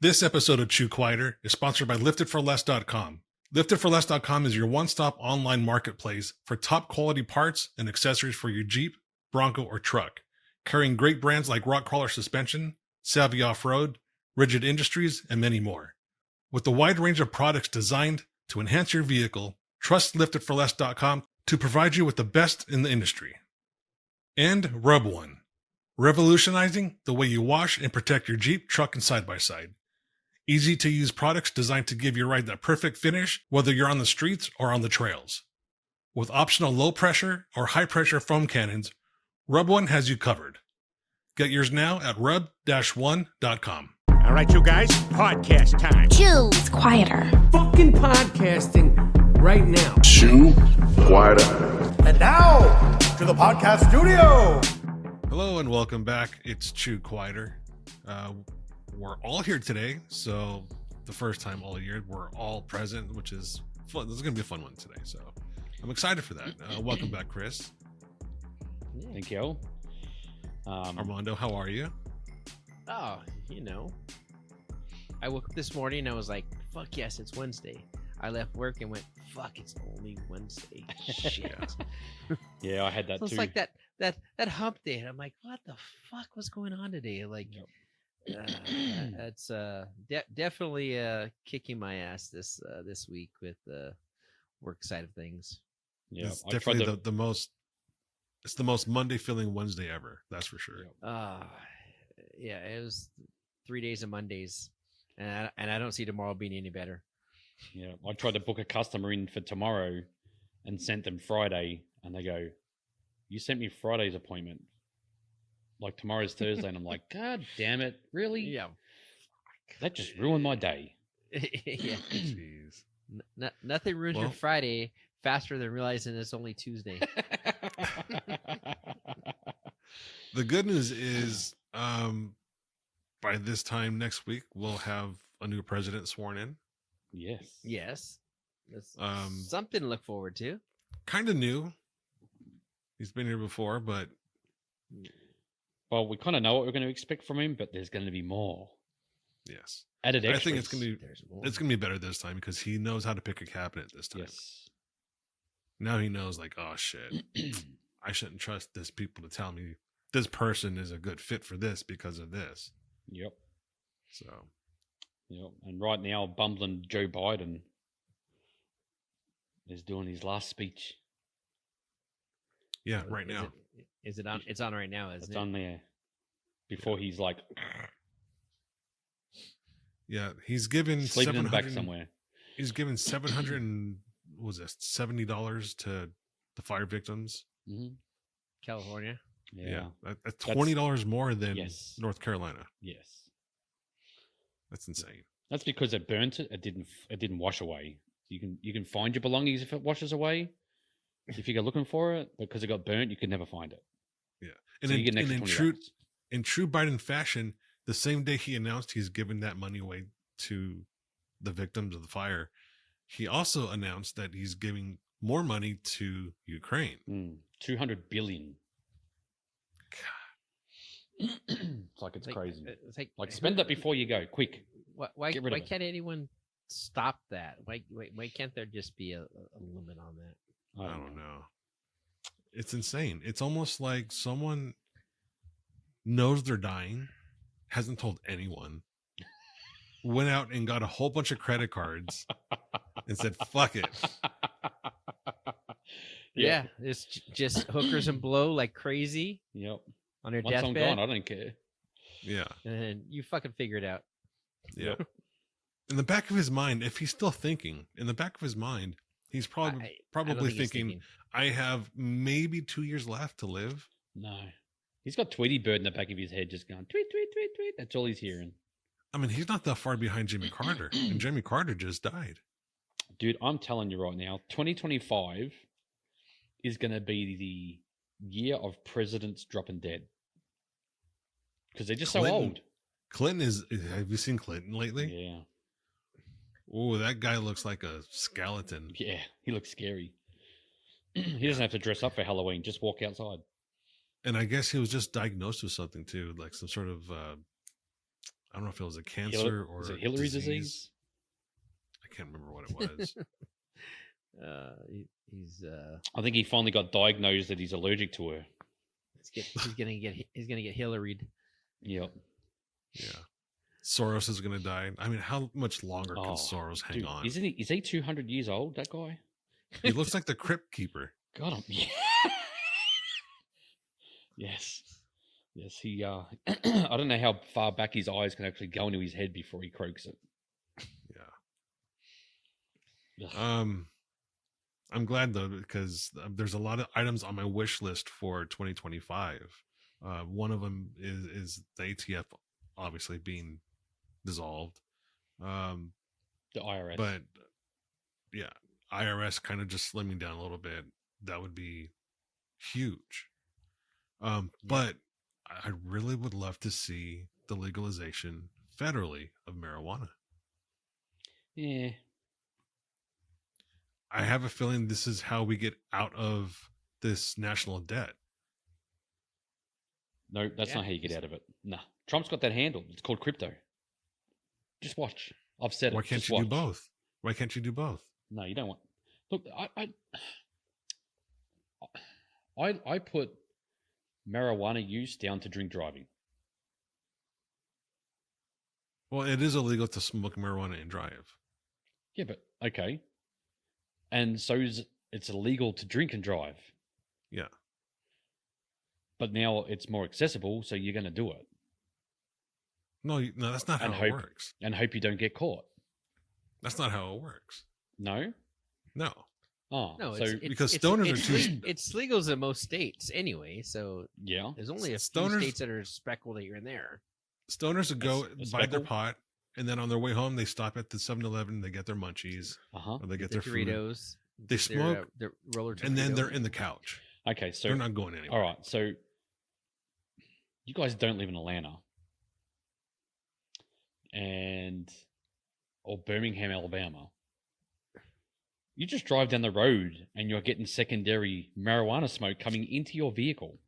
This episode of Chew Quieter is sponsored by LiftedForLess.com. LiftedForLess.com is your one-stop online marketplace for top-quality parts and accessories for your Jeep, Bronco, or truck, carrying great brands like Rockcrawler Suspension, Savvy Off-Road, Rigid Industries, and many more. With a wide range of products designed to enhance your vehicle, trust LiftedForLess.com to provide you with the best in the industry. And Rub One, revolutionizing the way you wash and protect your Jeep, truck, and side-by-side. Easy-to-use products designed to give your ride that perfect finish, whether you're on the streets or on the trails. With optional low-pressure or high-pressure foam cannons, Rub One has you covered. Get yours now at rub-one.com. All right, you guys, podcast time. Chew. It's quieter. Fucking podcasting right now. Chew Quieter. And now, to the podcast studio. Hello and welcome back. It's Chew Quieter. We're all here today, so the first time all year we're all present, which is fun. This is going to be a fun one today, so I'm excited for that. Welcome back, Chris. Thank you. Armando, how are you? Oh, you know, I woke up this morning and I was like, fuck yes, it's Wednesday. I left work and went, fuck, it's only Wednesday. Shit. Yeah, I had that So too. it's like that hump day. And I'm like, what the fuck was going on today? Like, it's definitely kicking my ass this week with the work side of things. Yeah, It's definitely the most. It's the most Monday feeling Wednesday ever. That's for sure. Yeah, it was 3 days of Mondays, and I don't see tomorrow being any better. Yeah, I tried to book a customer in for tomorrow and sent them Friday, and they go, "You sent me Friday's appointment. Like tomorrow's Thursday," and I'm like, "God damn it, really? Yeah, That just ruined my day." yeah. Jeez. Nothing ruins your Friday faster than realizing it's only Tuesday. The good news is, by this time next week, we'll have a new president sworn in. Yes. That's something to look forward to. Kind of new. He's been here before, but Well, we kind of know what we're going to expect from him, but there's going to be more yes, added extras. I think it's gonna be better this time because he knows how to pick a cabinet this time. Yes. Now he knows, like, oh shit, I shouldn't trust this people to tell me this person is a good fit for this because of this. Yep. So, Yep. And right now, bumbling Joe Biden is doing his last speech. yeah, right now. Is it on? It's on right now, isn't It's it? on there before he's like Yeah, he's given sleeping in the back somewhere. He's given $70 to the fire victims. Mm-hmm. California. Yeah. That's $20 more than Yes. North Carolina. Yes. That's insane. That's because it burnt it. It didn't wash away. You can find your belongings if it washes away. If you go looking for it, because it got burnt, you could never find it. Yeah, and So you get an extra $20. in true Biden fashion, the same day he announced he's giving that money away to the victims of the fire, he also announced that he's giving more money to Ukraine. 200 billion. It's like it's crazy. It's Like spend that before you go, quick. Why Get rid of it. can't anyone stop that? Why can't there just be a limit on that? I don't know. It's insane. It's almost like someone knows they're dying, hasn't told anyone, went out and got a whole bunch of credit cards and said, fuck it. Yeah, it's just hookers and blow like crazy. Yep. On your Once I'm deathbed. gone, I don't care. Yeah. And you fucking figure it out. Yeah. In the back of his mind, if he's still thinking, in the back of his mind, he's I don't probably think he's thinking, I have maybe 2 years left to live. No. He's got Tweety Bird in the back of his head just going, tweet, tweet, tweet, tweet. That's all he's hearing. I mean, he's not that far behind Jimmy Carter, and Jimmy Carter just died. Dude, I'm telling you right now, 2025 is going to be the year of presidents dropping dead. Because they're just so old. Clinton is, have you seen Clinton lately? Yeah. Oh, that guy looks like a skeleton. Yeah, he looks scary. He doesn't have to dress up for Halloween, just walk outside. And I guess he was just diagnosed with something too, like some sort of I don't know if it was a cancer or Is it Hillary disease? I can't remember what it was. He's I think he finally got diagnosed that he's allergic to her. he's gonna get Hillaried. Yep. Yeah. Soros is going to die. I mean, how much longer can Oh, Soros hang dude, on? Isn't he? Is he 200 years old? That guy. He looks like the Crypt Keeper. God, yeah. Yes. Yes, he. I don't know how far back his eyes can actually go into his head before he croaks it. Yeah. Ugh. I'm glad though because there's a lot of items on my wish list for 2025. One of them is the ATF obviously being dissolved. The IRS. But yeah, IRS kind of just slimming down a little bit. That would be huge. But I really would love to see the legalization federally of marijuana. Yeah. I have a feeling this is how we get out of this national debt. No, that's not how you get out of it. Nah. Trump's got that handle. It's called crypto. Just watch. I've said it. Why can't Just you do watch. both? Why can't you do both? No, you don't want. Look, I put marijuana use down to drink driving. Well, it is illegal to smoke marijuana and drive. Yeah, but okay. And so it's illegal to drink and drive. Yeah. But now it's more accessible, so you're going to do it. No, that's not how And it hope- works. And hope you don't get caught. That's not how it works. No? No. Oh, No, so because stoners are too- it's legal in most states anyway. So yeah. there's only a few Stoners- states that are speckled here and there. Stoners would go A buy their speckle? pot, and then on their way home, they stop at the 7-Eleven, they get their munchies, Uh-huh. or they get Their their food, Doritos. They smoke, their roller and then they're Doritos. in the couch. Okay, so They're not going anywhere. all right, so you guys don't live in Atlanta or Birmingham, Alabama. You just drive down the road and you're getting secondary marijuana smoke coming into your vehicle.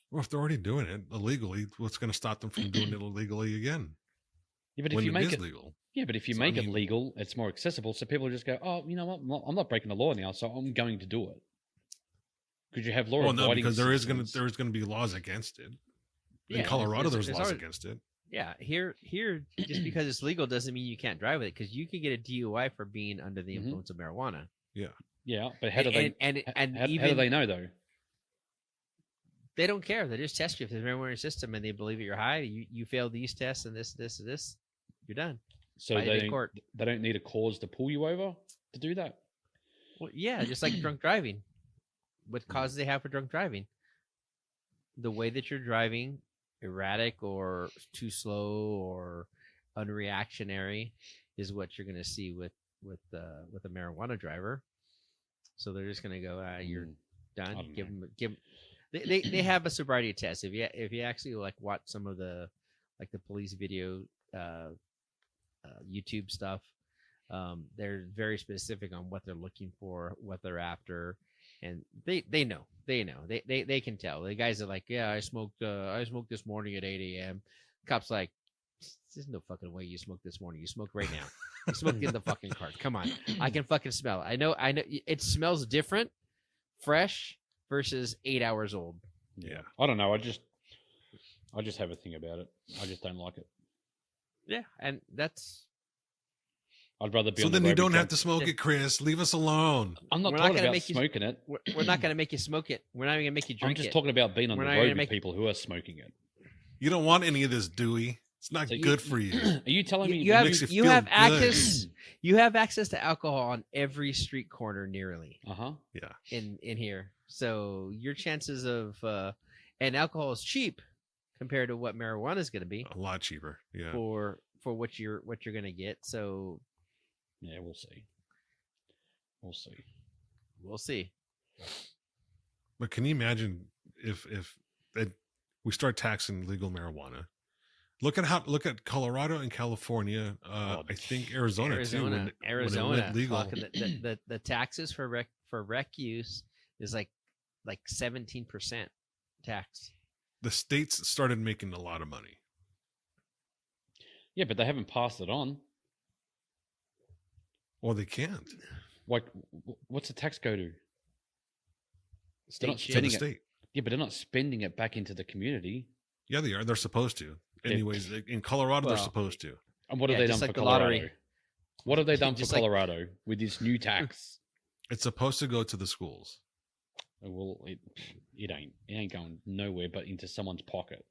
Well, if they're already doing it illegally, what's going to stop them from doing it illegally again? Yeah, but when if you it make is it legal. Yeah, but if you So, make I it mean- legal, it's more accessible. So people just go, oh, you know what? I'm not breaking the law now, so I'm going to do it. Could you have law Well, no, abiding because there is going citizens? to be laws against it. Yeah, In Colorado, there's laws already- against it. Yeah, here, just because it's legal doesn't mean you can't drive with it. Because you can get a DUI for being under the Mhm. influence of marijuana. Yeah, but how do they? And how even do they know though? they don't care. They just test you if there's marijuana in your system, and they believe that you're high. You fail these tests and this, you're done. So By the they court. they don't need a cause to pull you over to do that. Well, yeah, just like drunk driving. What causes they have for drunk driving? The way that you're driving, erratic or too slow or unreactionary, is what you're going to see with a marijuana driver. So they're just going to go, you're done. don't Give them. They have a sobriety test. If you actually like watch some of the police video, YouTube stuff, they're very specific on what they're looking for, what they're after, and they know. They can tell. The guys are like, yeah, I smoked this morning at 8 a.m. Cops like, there's no fucking way you smoked this morning. You smoked right now. You smoked in the fucking car. Come on, I can fucking smell it. I know. It smells different, fresh versus 8 hours old. Yeah. I don't know. I just have a thing about it. I just don't like it. Yeah, and that's. I'd rather be. So on the then you road don't with have drunk- to smoke it, Chris. Leave us alone. I'm not We're not talking gonna about make you- smoking it. We're not going to make you smoke it. We're not even going to make you I'm drink just it. talking about being on We're the not road gonna with make- people who are smoking it. You don't want any of this, Dewey. It's not So good for you. Are you telling me You have makes you you feel have good. access. You have access to alcohol on every street corner nearly Uh-huh. Yeah. in here. So your chances of and alcohol is cheap compared to what marijuana is going to be A lot cheaper. Yeah. for what you're going to get. So Yeah, we'll see. We'll see. we'll see. But can you imagine if we start taxing legal marijuana? Look at Colorado and California. I think Arizona too. When it went legal. fucking the taxes for rec use is like 17% tax. The states started making a lot of money. Yeah, but they haven't passed it on. Well, they can't. Like, what's the tax go to? They're State not shit. To the spending it. state. Yeah, but they're not spending it back into the community. Yeah, they are. They're supposed to. Anyways, in Colorado, Well, they're supposed to. And what have Yeah, they done just for like the Colorado? lottery. What have they done for Just like- Colorado with this new tax? It's supposed to go to the schools. Well, it ain't. It ain't going nowhere but into someone's pocket.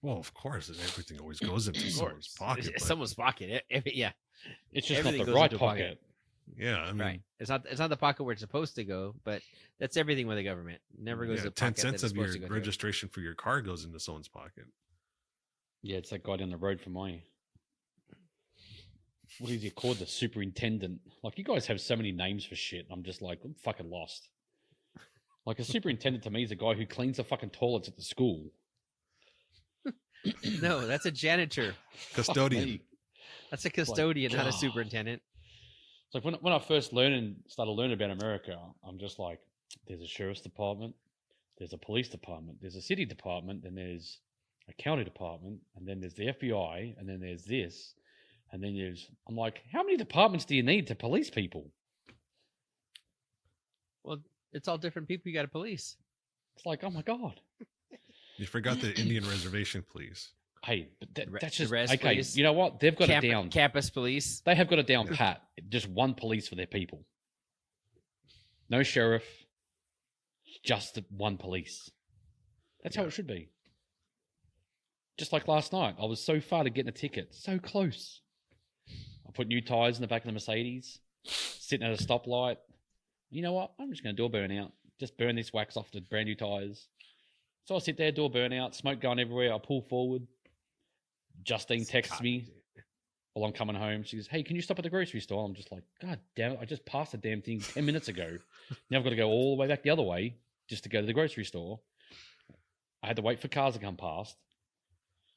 Well, of course, everything always goes into someone's pocket. but- Someone's pocket. Yeah, It's just Everything not the goes right into a pocket. pocket. yeah, I mean, right. It's not the pocket where it's supposed to go, but that's everything with the government. It never goes yeah, to the 10 pocket cents that it's of your supposed to go to. registration for your car goes into someone's pocket. Yeah, it's that guy down the road from my. What is he called? The superintendent. Like, you guys have so many names for shit. I'm just like, I'm fucking lost. Like, a superintendent to me is a guy who cleans the fucking toilets at the school. No, that's a janitor. Custodian. Me. That's a custodian, not a God. superintendent. It's like when I first started learning about America, I'm just like, there's a sheriff's department, there's a police department, there's a city department, then there's a county department, and then there's the FBI, and then there's this, and then I'm like, how many departments do you need to police people? Well, it's all different people you got to police. It's like, oh my God. You forgot the Indian reservation, please. Hey, but Re- that's the just, res okay, police. you know what? They've got it down. Campus police. They have got it down pat. Just one police for their people. No sheriff. Just one police. That's how it should be. Just like last night. I was so far to getting a ticket. So close. I put new tires in the back of the Mercedes. Sitting at a stoplight. You know what? I'm just going to do a burnout. Just burn this wax off the brand new tires. So I sit there, do a burnout. Smoke going everywhere. I pull forward. Justine texts me while I'm coming home. She goes, hey, can you stop at the grocery store? I'm just like, God damn it. I just passed the damn thing 10 minutes ago. Now I've got to go all the way back the other way just to go to the grocery store. I had to wait for cars to come past.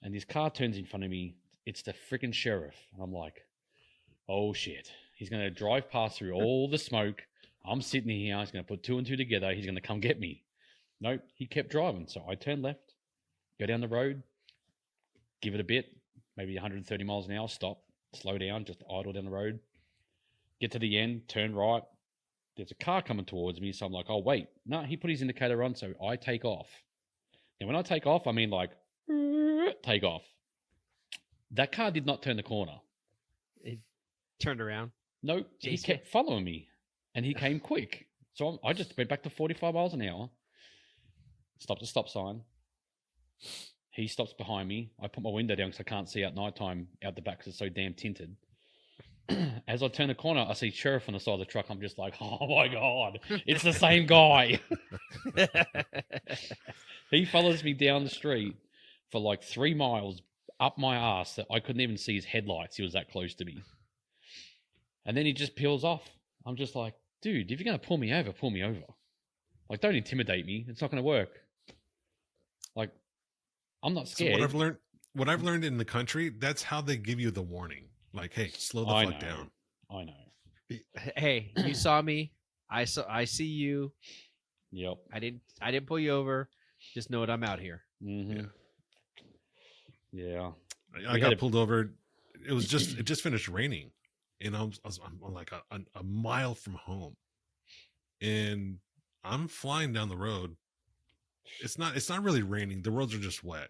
And this car turns in front of me. It's the freaking sheriff. And I'm like, oh shit. He's going to drive past through all the smoke. I'm sitting here. He's going to put two and two together. He's going to come get me. Nope. He kept driving. So I turned left, go down the road, give it a bit, maybe 130 miles an hour, stop, slow down, just idle down the road, get to the end, turn right. There's a car coming towards me, so I'm like, oh, wait. No, he put his indicator on, so I take off. And when I take off, I mean like, take off. That car did not turn the corner. It turned around. No, he Jeez. kept following me, and he came quick. So I just went back to 45 miles an hour, stopped at stop sign. He stops behind me. I put my window down because I can't see at nighttime out the back because it's so damn tinted. As I turn the corner, I see sheriff on the side of the truck. I'm just like, oh my God, it's the same guy. He follows me down the street for like 3 miles up my ass that I couldn't even see his headlights. He was that close to me. And then he just peels off. I'm just like, dude, if you're going to pull me over, pull me over. Like, don't intimidate me. It's not going to work. Like, I'm not So scared. what I've learned in the country, that's how they give you the warning. Like, hey, slow the I fuck know. down. I know. Hey, you saw me. I see you. Yep. I didn't pull you over. Just know that I'm out here. Mm-hmm. Yeah. I We got had a- pulled over. It just finished raining, and I'm like a mile from home, and I'm flying down the road. It's not really raining. The roads are just wet.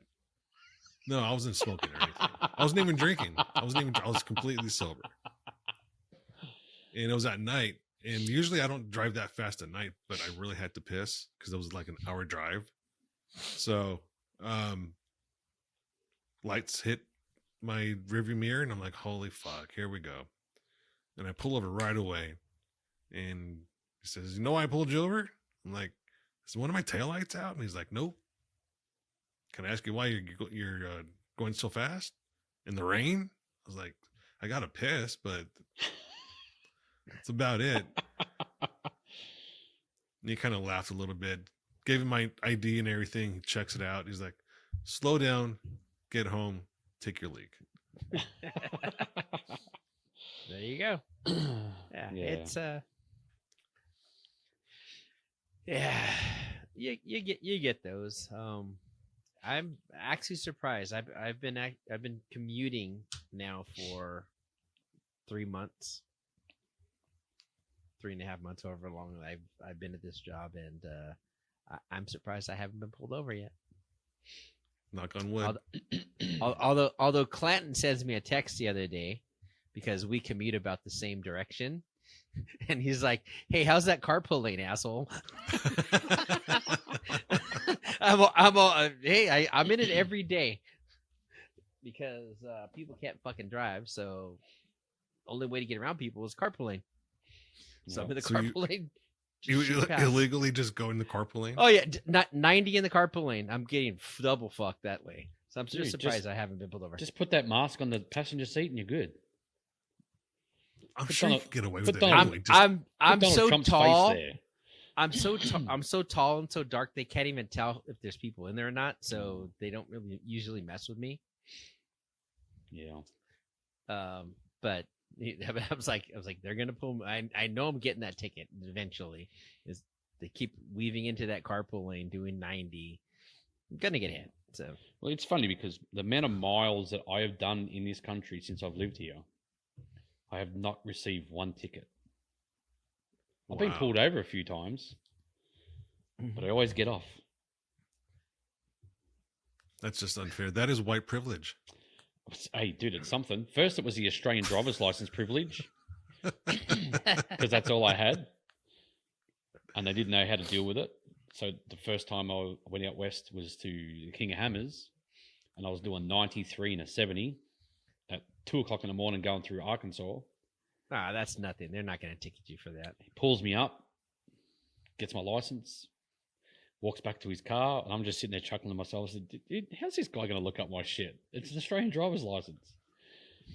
No, I wasn't smoking or anything. I wasn't even drinking. I was completely sober. And it was at night. And usually I don't drive that fast at night, but I really had to piss because it was like an hour drive. So, lights hit my rearview mirror and I'm like, holy fuck, here we go. And I pull over right away. And he says, you know why I pulled you over? I'm like, is one of my taillights out? And he's like, nope. Can I ask you why you're going so fast in the rain? I was like, I got to piss, but that's about it. And he kind of laughed a little bit, gave him my ID and everything. He checks it out. He's like, slow down, get home, take your leak. There you go. Yeah, Yeah. it's yeah, you get those. I'm actually surprised. I've been commuting now for 3 months, 3.5 months, however long I've been at this job, and I'm surprised I haven't been pulled over yet. Knock on wood. Although Clanton sends me a text the other day because we commute about the same direction, and he's like, "Hey, how's that carpool lane, asshole?" I'm in it every day because people can't fucking drive, so only way to get around people is carpooling. So I'm in the carpool lane. You illegally just go in the carpool lane? Oh yeah, not 90 in the carpool lane. I'm getting double fucked that way. So I'm just Dude, surprised I haven't been pulled over. Just put that mask on the passenger seat and you're good. I'm Put sure you Donald- can get away put with it. Donald- Anyway. Just- I'm Donald so Trump's tall. face there. I'm so tall and so dark they can't even tell if there's people in there or not. So they don't really usually mess with me. Yeah. But I was like, they're gonna pull me. I know I'm getting that ticket eventually. Is they keep weaving into that carpool lane doing 90. I'm gonna get hit. So Well, it's funny because the amount of miles that I have done in this country since I've lived here, I have not received one ticket. I've been Wow. pulled over a few times, but I always get off. That's just unfair. That is white privilege. Hey, dude, it's something. First, it was the Australian driver's license privilege because that's all I had, and they didn't know how to deal with it. So the first time I went out west was to the King of Hammers, and I was doing 93 and a 70 at 2:00 in the morning going through Arkansas. that's nothing. They're not gonna ticket you for that. He pulls me up, gets my license, walks back to his car, and I'm just sitting there chuckling to myself. I said, "Dude, how's this guy going to look up my shit? It's an Australian driver's license."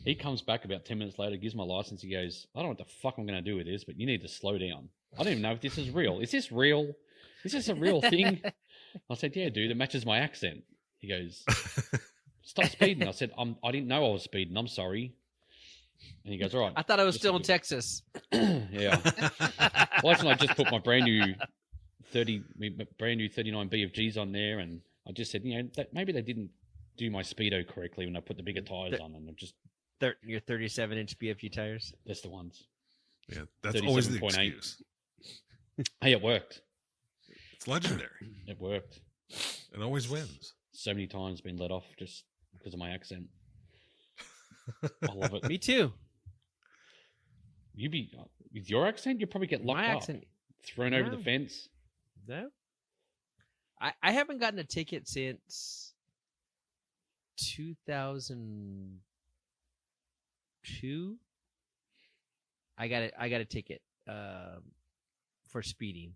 He comes back about 10 minutes later, gives my license. He goes, "I don't know what the fuck I'm going to do with this, but you need to slow down. I don't even know if this is real. Is this real? Is this a real thing?" I said, "Yeah, dude, it matches my accent." He goes, "Stop speeding." I said, I didn't know I was speeding. I'm sorry." And he goes, "All right." I thought I was Just still do in it." Texas. Yeah. Well, actually, I just put my brand new 39 BFGs on there, and I just said, that maybe they didn't do my speedo correctly when I put the bigger tires on, and I'm just Your 37-inch BFG tires. that's the ones. Yeah, that's always the 37.8. excuse. Hey, it worked. It's legendary. It worked. It always wins. So many times been let off just because of my accent. I love it. Me too. You be with your accent, you probably get locked My up, accent. thrown over the No. fence. No. I haven't gotten a ticket since 2002. I got a ticket for speeding.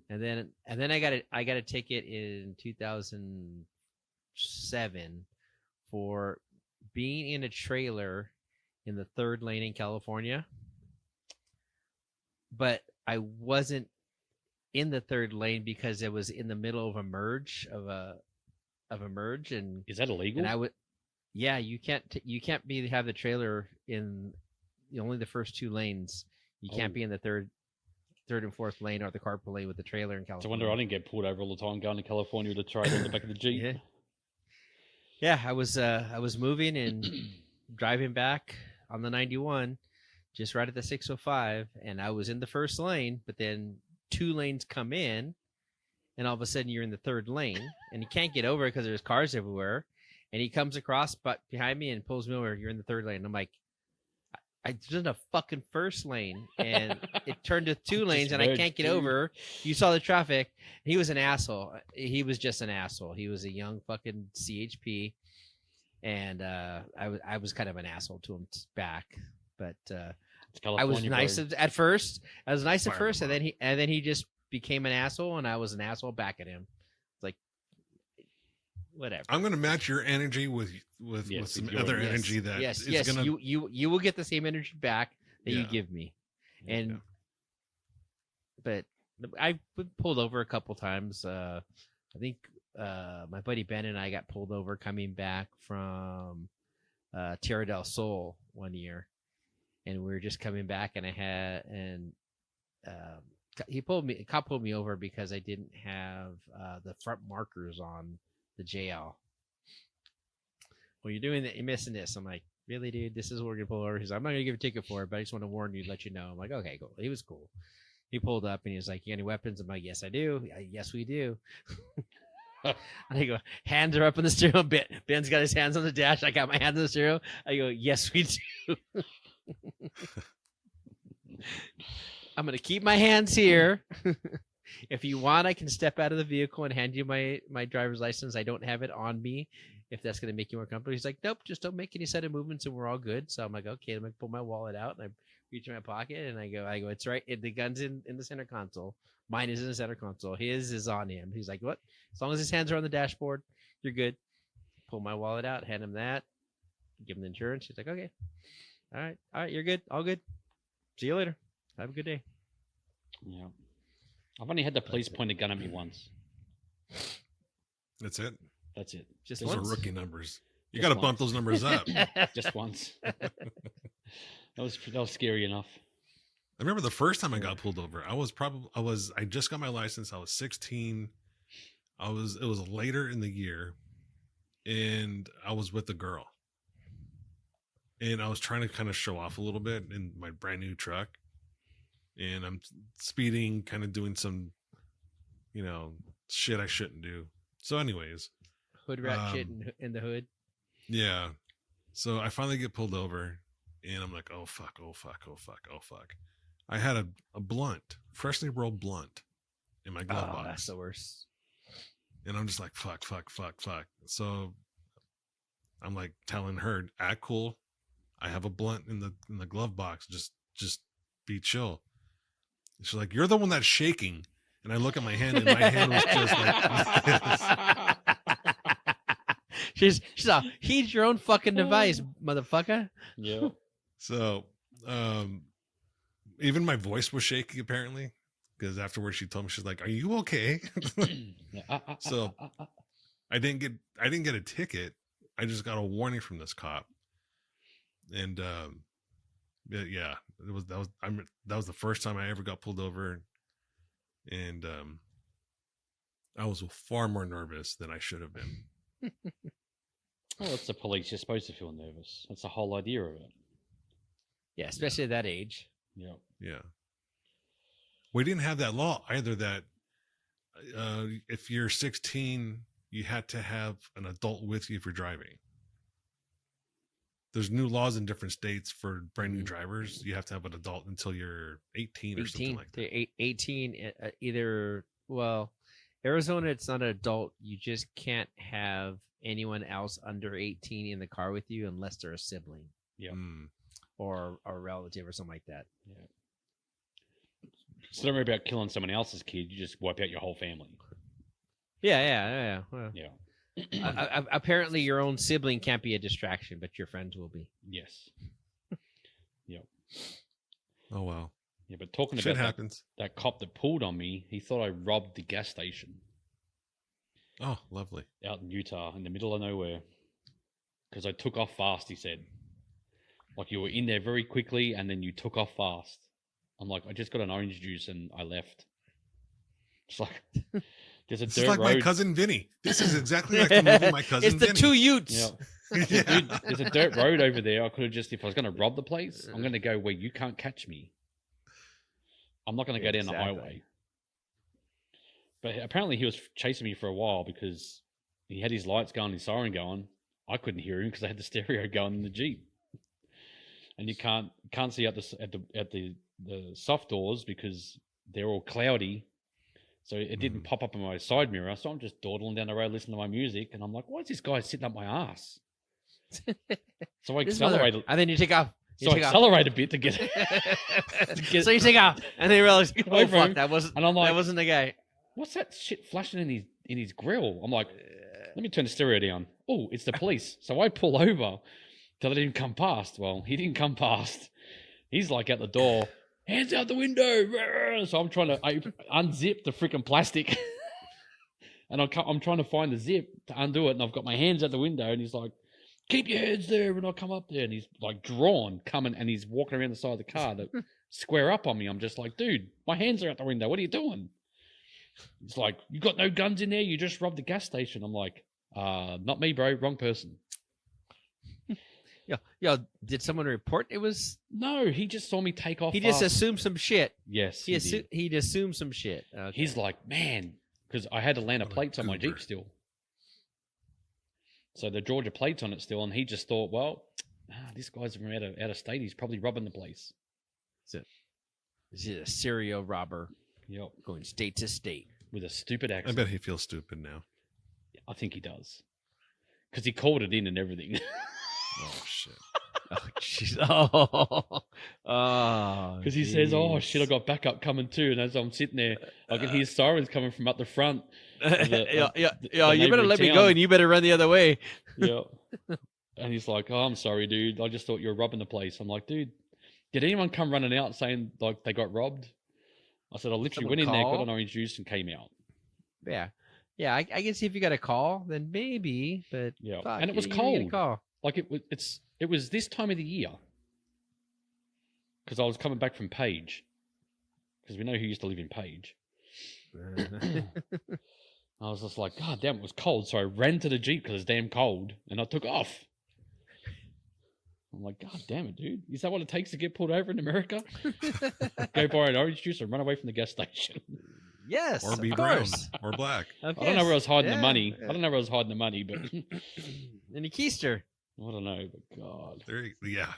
And then I got a ticket in 2007 for being in a trailer in the third lane in California. But I wasn't in the third lane because it was in the middle of a merge and Is that illegal? and I would you can't have the trailer in only the first two lanes. You can't Oh. be in the third and fourth lane or the carpool lane with the trailer in It's a California. wonder I didn't get pulled over all the time going to California with a trailer in the back of the Jeep. Yeah, I was moving and driving back on the 91, just right at the 605, and I was in the first lane, but then two lanes come in, and all of a sudden you're in the third lane, and you can't get over because there's cars everywhere, and he comes across but behind me and pulls me over. You're in the third lane. I'm like, I was in a fucking first lane, and it turned to two lanes, and I merged, can't get dude. over. You saw the traffic. He was an asshole. He was just an asshole. He was a young fucking CHP, and I was kind of an asshole to him back. But It's I was California, nice bro. at first. I was nice at Fire first, him and then he just became an asshole, and I was an asshole back at him. It's like whatever. I'm going to match your energy with Yes, some with your- other Yes, energy that yes, is yes. going to. You will get the same energy back that you Yeah. give me, and Yeah. but I've been pulled over a couple times. I think my buddy Ben and I got pulled over coming back from Tierra del Sol one year, and we were just coming back, and the cop pulled me over because I didn't have the front markers on the JL. Well, you're doing that, you're missing this. I'm like, really, dude, this is what we're gonna pull over. He's like, I'm not gonna give a ticket for it, but I just want to warn you, let you know. I'm like, okay, cool. He was cool. He pulled up and he was like, you got any weapons? I'm like, yes, I do. Yes, we do. And I go, hands are up on the steering wheel. Ben's got his hands on the dash. I got my hands on the steering wheel. I go, yes, we do. I'm going to keep my hands here. If you want, I can step out of the vehicle and hand you my driver's license. I don't have it on me. If that's going to make you more comfortable. He's like, nope, just don't make any sudden movements and we're all good. So I'm like, okay, I'm going to pull my wallet out and I reach in my pocket and I go, it's right. The gun's in the center console. Mine is in the center console. His is on him. He's like, what? As long as his hands are on the dashboard, you're good. Pull my wallet out, hand him that, give him the insurance. He's like, okay. All right, you're good. All good. See you later. Have a good day. Yeah. I've only had the police point a gun at me once. That's it. That's it. Just Those once? are rookie numbers. You Just got to bump once. those numbers up. Just once. That was scary enough. I remember the first time I got pulled over. I just got my license. I was 16. It was later in the year, and I was with a girl, and I was trying to kind of show off a little bit in my brand new truck, and I'm speeding, kind of doing some, shit I shouldn't do. So, anyways, Hood rat shit in the hood. yeah. So I finally get pulled over, and I'm like, oh fuck. I had a blunt, freshly rolled blunt in my glove box. That's the worst. And I'm just like, fuck. So I'm like telling her, act cool. I have a blunt in the glove box. Just be chill. And she's like, you're the one that's shaking. And I look at my hand and my hand was just like, she's all, he's your own fucking device, motherfucker. Yeah. so, even my voice was shaky apparently, because afterwards she told me, she's like, are you okay? So I didn't get a ticket. I just got a warning from this cop. And yeah, that was the first time I ever got pulled over. And I was far more nervous than I should have been. Well, it's the police. You're supposed to feel nervous. That's the whole idea of it. Yeah, especially at that age. Yeah. Yeah. We didn't have that law either, that if you're 16, you had to have an adult with you if you're driving. There's new laws in different states for brand new drivers. You have to have an adult until you're 18 or something like that. 18, Arizona, it's not an adult. You just can't have anyone else under 18 in the car with you unless they're a sibling. Yeah. Or a relative or something like that. Yeah. So don't worry about killing someone else's kid. You just wipe out your whole family. Yeah. Well, Yeah. apparently, your own sibling can't be a distraction, but your friends will be. Yes. Yeah. Oh, wow. Yeah, but talking Shit about happens. that cop that pulled on me, he thought I robbed the gas station Oh, lovely. out in Utah in the middle of nowhere because I took off fast, he said. Like you were in there very quickly and then you took off fast. I'm like, I just got an orange juice and I left. It's like, there's a This dirt is like road. my cousin Vinny. This is exactly like the movie My Cousin It's the Vinny. two Utes. Yeah. Yeah. Dude, there's a dirt road over there. I could have just, if I was going to rob the place, I'm going to go where you can't catch me. I'm not going to go down the Exactly. highway. But apparently he was chasing me for a while because he had his lights going, his siren going. I couldn't hear him because I had the stereo going in the Jeep. And you can't see out the soft doors because they're all cloudy. So it didn't pop up on my side mirror. So I'm just dawdling down the road listening to my music. And I'm like, why is this guy sitting up my ass? So I accelerated. And then you take off. So I accelerate a bit to get, So you take off, and then you realize, oh Over fuck, him. that wasn't. And I'm like, that wasn't the guy. what's that shit flashing in his grill? I'm like, let me turn the stereo down. Oh, it's the police. So I pull over till they didn't come past. Well, he didn't come past. He's like at the door, hands out the window. So I'm trying to unzip the freaking plastic. And I'm trying to find the zip to undo it. And I've got my hands out the window. And he's like, keep your hands there. And I come up there. And he's like drawn, coming. And he's walking around the side of the car to square up on me. I'm just like, dude, my hands are out the window. What are you doing? He's like, you got no guns in there? You just robbed the gas station. I'm like, not me, bro. Wrong person. Yeah. Did someone report it was? No, he just saw me take off. He just fast. assumed some shit. Yes, He'd assumed some shit. Okay. He's like, man, because I had to land What a plates on my goober. Jeep still. So the Georgia plates on it still, and he just thought, well, this guy's from out of state. He's probably robbing the place. Is he a serial robber Yep, going state to state? with a stupid I accent. bet he feels stupid now. I think he does, because he called it in and everything. Oh shit. Oh, jeez. Oh, Because he says, "Oh shit, I jeez. got backup coming too." And as I'm sitting there, I can hear sirens coming from up the front. Yeah, the you better neighboring let me go, town. and you better run the other way. Yeah. And he's like, "Oh, I'm sorry, dude. I just thought you were robbing the place." I'm like, "Dude, did anyone come running out saying like they got robbed?" I said, "I literally Someone went in there, got call? an orange juice, and came out." Yeah. I guess if you got a call, then maybe. But Yeah, fuck, and it was you didn't get a cold. call. Like it was this time of the year because I was coming back from Page, because we know who used to live in Page. I was just like, God damn, it was cold. So I ran to the Jeep because it's damn cold, and I took off. I'm like, God damn it, dude. Is that what it takes to get pulled over in America? Go buy an orange juice and run away from the gas station. Yes, Or be of brown course. or black. Of I don't know where I was hiding the course. money. Yeah, I don't know where I was hiding the money, but In a keister. I don't know. But God. Yeah.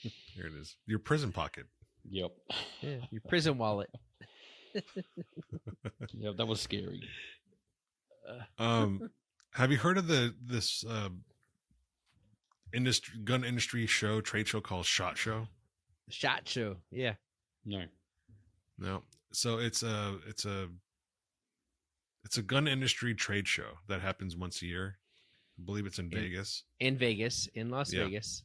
Here it is. Your prison pocket. Yep. Yeah, your prison wallet. Yep, that was scary. Have you heard of this gun industry trade show called SHOT Show? Shot show. Yeah. No. No. So it's a gun industry trade show that happens once a year. I believe it's in Vegas. In Vegas, in Las Yeah. Vegas.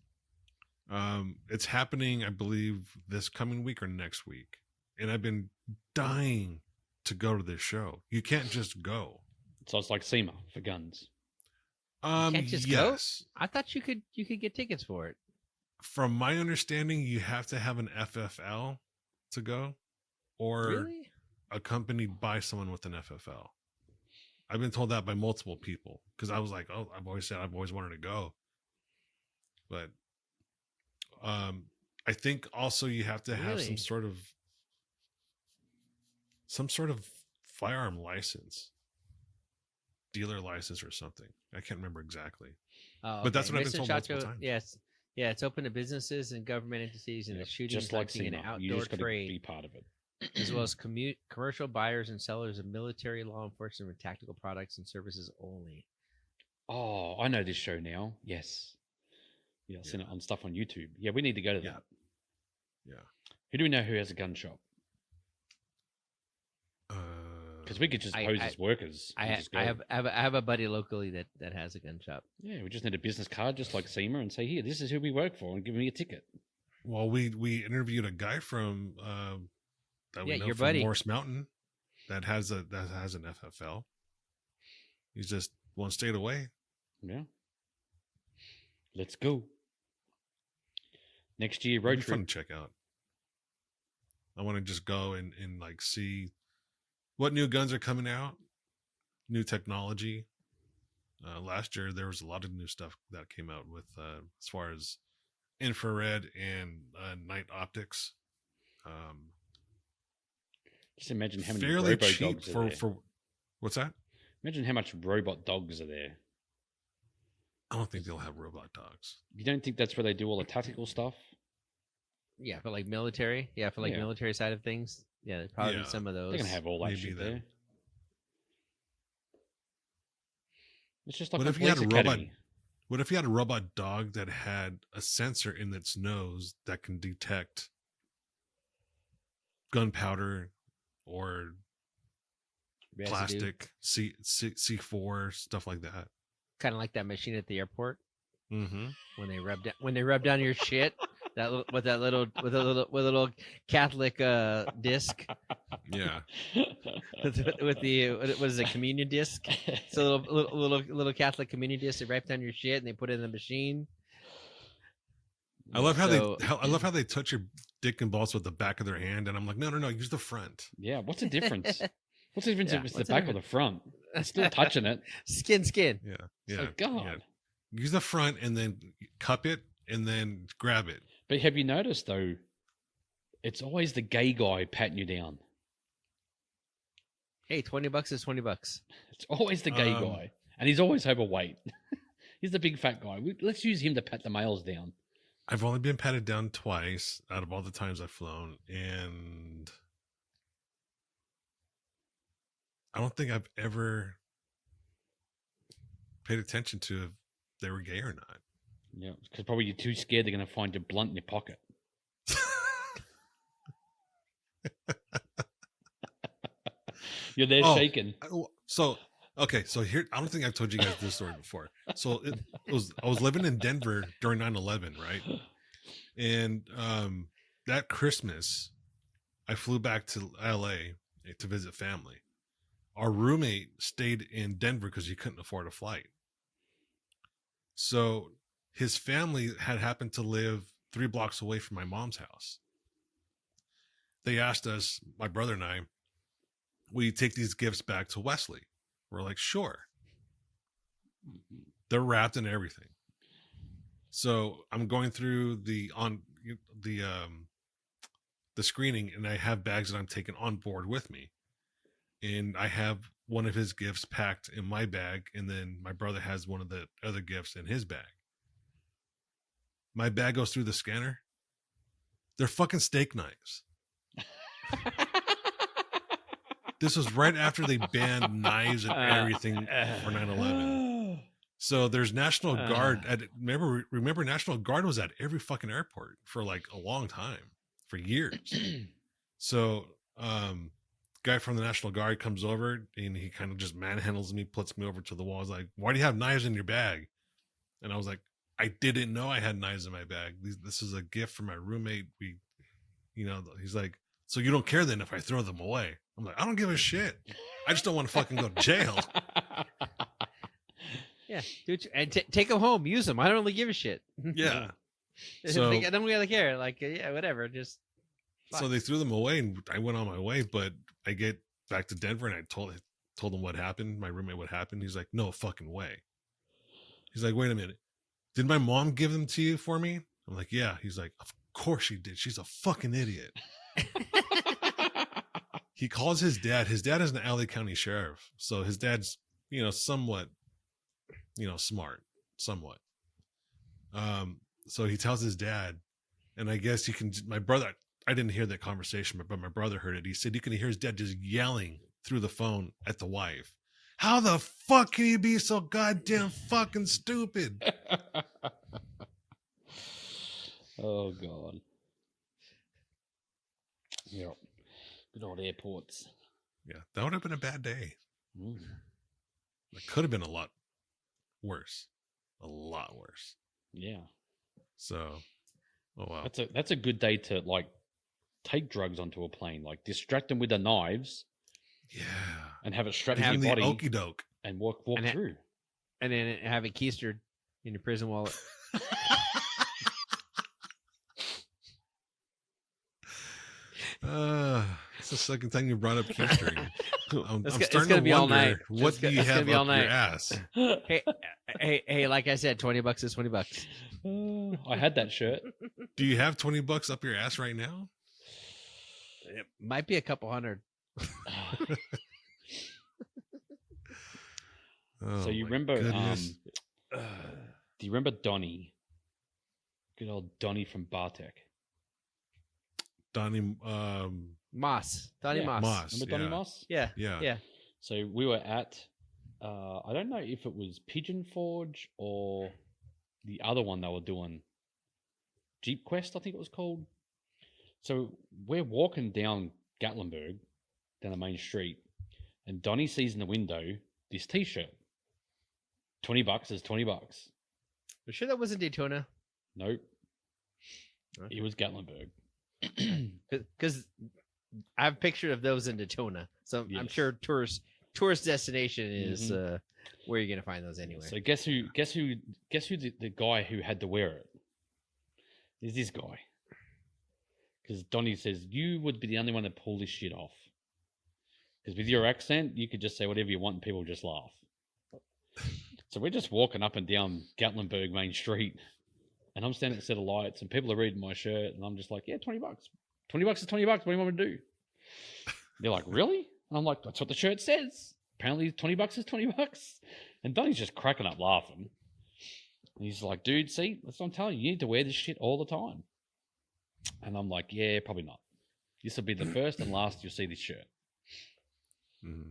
It's happening, I believe, this coming week or next week. And I've been dying to go to this show. You can't just go. So it's like SEMA for guns. can't just go? yes. I thought you could get tickets for it. From my understanding, you have to have an FFL to go, or Really? accompanied by someone with an FFL. I've been told that by multiple people because I was like, oh, I've always said I've always wanted to go. But I think also you have to have Really? some sort of firearm license, dealer license or something. I can't remember exactly. Oh, But that's okay. what I've been Mr. told multiple Chacho, times. Yes. Yeah, it's open to businesses and government entities in Yeah, the shooting, just like hunting, SEMA. and You outdoor just got to be trade, part of it. as well as commercial buyers and sellers of military, law enforcement, and tactical products and services only. Oh, I know this show now. Yes. Yeah, I've seen it on stuff on YouTube. Yeah, we need to go to that. Yeah. Who do we know who has a gun shop? Because we could just pose as workers. and just go. I have a buddy locally that has a gun shop. Yeah, we just need a business card, just like SEMA, and say, here, this is who we work for, and give me a ticket. Well, we interviewed a guy from that we Yeah, know your from buddy. Morse Mountain that has an FFL. He's just one state away. Yeah. Let's go. Next year, It'd road be fun trip. to check out. I want to just go and like see what new guns are coming out, new technology. Last year there was a lot of new stuff that came out with as far as infrared and night optics. Just imagine how many Fairly robo cheap dogs are there. for what's that? Imagine how much robot dogs are there. I don't think they'll have robot dogs. You don't think that's where they do all the tactical stuff? Yeah, for like military. Yeah, for like Yeah. military side of things. Yeah, there's probably Yeah. some of those. They're going to have all that Maybe shit then. there. It's just like What a if you had police a robot? academy. What if you had a robot dog that had a sensor in its nose that can detect gunpowder or Residue. plastic, C4, stuff like that? Kind of like that machine at the airport Mm-hmm. when they rub down your shit. With a little Catholic disc Yeah. with the what is it, communion disc? It's a little Catholic communion disc. They write down your shit and they put it in the machine. I love how So- I love how they touch your dick and balls with the back of their hand, and I'm like, no, use the front. Yeah, what's the difference? What's the difference Yeah, if it's the what's the back or the front? It's still touching it. Skin. Yeah, It's yeah. like, God. yeah. use the front and then cup it and then grab it. But have you noticed though? It's always the gay guy patting you down. Hey, $20 is $20. It's always the gay guy, and he's always overweight. He's the big fat guy. Let's use him to pat the males down. I've only been patted down twice out of all the times I've flown, and I don't think I've ever paid attention to if they were gay or not. Yeah, because probably you're too scared they're going to find your blunt in your pocket. You're there shaking. So here, I don't think I've told you guys this story before. So I was living in Denver during 9/11, right? And that Christmas, I flew back to LA to visit family. Our roommate stayed in Denver because he couldn't afford a flight. So his family had happened to live 3 blocks away from my mom's house. They asked us, my brother and I, will you take these gifts back to Wesley? We're like, sure. They're wrapped in everything. So I'm going through the screening, and I have bags that I'm taking on board with me. And I have one of his gifts packed in my bag, and then my brother has one of the other gifts in his bag. My bag goes through the scanner. They're fucking steak knives. This was right after they banned knives and everything for 9/11. So there's National Guard at remember National Guard was at every fucking airport for like a long time, for years. So guy from the National Guard comes over and he kind of just manhandles me, puts me over to the wall. He's like, why do you have knives in your bag? And I was like, I didn't know I had knives in my bag. This is a gift from my roommate. He's like, so you don't care then if I throw them away? I'm like, I don't give a shit. I just don't want to fucking go to jail. Yeah, dude, and take them home, use them. I don't really give a shit. Yeah. So I don't really care. Like, yeah, whatever. Just so they threw them away, and I went on my way. But I get back to Denver, and I told him what happened. My roommate what happened. He's like, no fucking way. He's like, wait a minute. Did my mom give them to you for me? I'm like, yeah. He's like, of course she did. She's a fucking idiot. He calls his dad. His dad is an LA County sheriff. So his dad's, somewhat, smart, somewhat. So he tells his dad, and I guess my brother, I didn't hear that conversation, but my brother heard it. He said you can hear his dad just yelling through the phone at the wife. How the fuck can you be so goddamn fucking stupid? Oh, God. Yeah. Good old airports. Yeah, that would have been a bad day. Mm. It could have been a lot worse. A lot worse. Yeah. So, oh wow. That's a good day to, like, take drugs onto a plane. Like, distract them with the knives. Yeah. And have it strapped to Have your the body. okie doke. And walk through. And then have it keistered in your prison wallet. It's the second time you brought up keistering. I'm It's starting gonna to be all wonder night. what do you It's gonna have be up all your night. ass? Hey, like I said, $20 is $20. I had that shirt. Do you have $20 up your ass right now? It might be a couple hundred. Oh, So you my remember, goodness. do you remember Donnie? Good old Donnie from Bartek. Donnie Moss. Donnie Yeah. Moss. Moss. Remember Donnie Yeah. Moss? Yeah. Yeah. Yeah. So we were at, I don't know if it was Pigeon Forge or the other one they were doing, Jeep Quest, I think it was called. So we're walking down Gatlinburg, down the main street, and Donnie sees in the window this T-shirt. $20 is $20. You sure that wasn't Daytona? Nope. Okay. It was Gatlinburg. Because I have a picture of those in Daytona, so I'm Yes. sure tourist destination is where you're gonna find those anyway. So guess who the guy who had to wear it is this guy. Because Donnie says, you would be the only one to pull this shit off. Because with your accent, you could just say whatever you want and people would just laugh. So we're just walking up and down Gatlinburg Main Street, and I'm standing at a set of lights, and people are reading my shirt, and I'm just like, yeah, $20. $20 is $20. What do you want me to do? They're like, really? And I'm like, that's what the shirt says. Apparently $20 is $20. And Donnie's just cracking up laughing. And he's like, dude, see, that's what I'm telling you. You need to wear this shit all the time. And I'm like, yeah, probably not. This will be the first and last you'll see this shirt. Mm-hmm.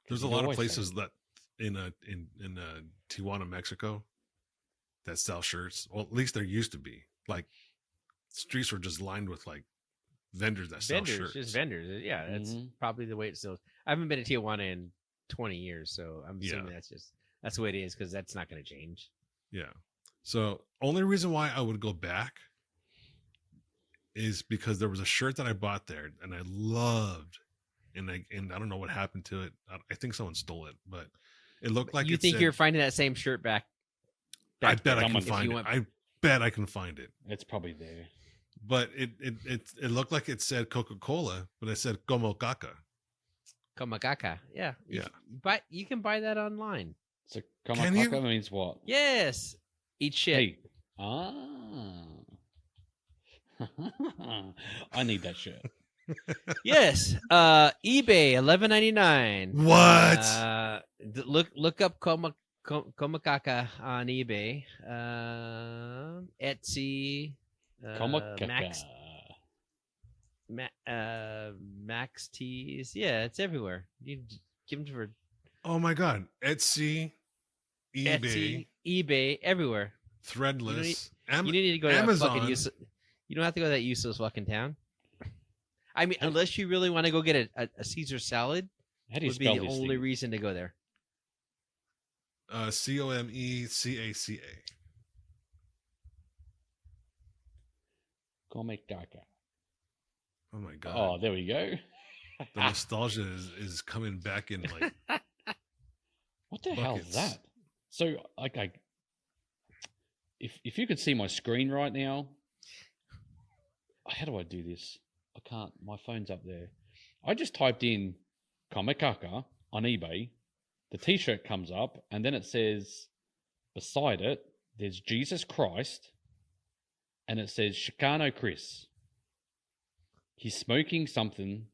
There's a lot of places that in Tijuana, Mexico, that sell shirts. Well, at least there used to be. Like, streets were just lined with like vendors that sell shirts. Just vendors. Yeah, that's probably the way it sells. I haven't been to Tijuana in 20 years, so I'm assuming that's the way it is, because that's not going to change. Yeah. So only reason why I would go back is because there was a shirt that I bought there and I loved, and I don't know what happened to it. I think someone stole it, but it looked like you think you're finding that same shirt back. I bet I can find it. I bet I can find it. It's probably there. But it looked like it said Coca-Cola, but it said Como Caca. Como Caca. Yeah. Yeah. But you can buy that online. So Como Caca means what? Yes. Eat shit. Hey. I need that shirt. Yes. eBay, $11.99. What? Look up Como Caca on eBay. Etsy. Como Caca. Max Tees. Yeah, it's everywhere. You give them for. Oh my God. Etsy, eBay, everywhere. Threadless. You don't need to go to Amazon. That fucking you don't have to go to that useless fucking town. I mean, unless you really want to go get a Caesar salad, How do you would be spell the this only thing? reason to go there. COMECACA. Como Caca. Oh my God. Oh, there we go. The nostalgia is coming back in like What the hell is that? So, okay, if you could see my screen right now, how do I do this? I can't. My phone's up there. I just typed in Kamikaka on eBay. The T-shirt comes up, and then it says beside it, there's Jesus Christ, and it says Chicano Chris. He's smoking something.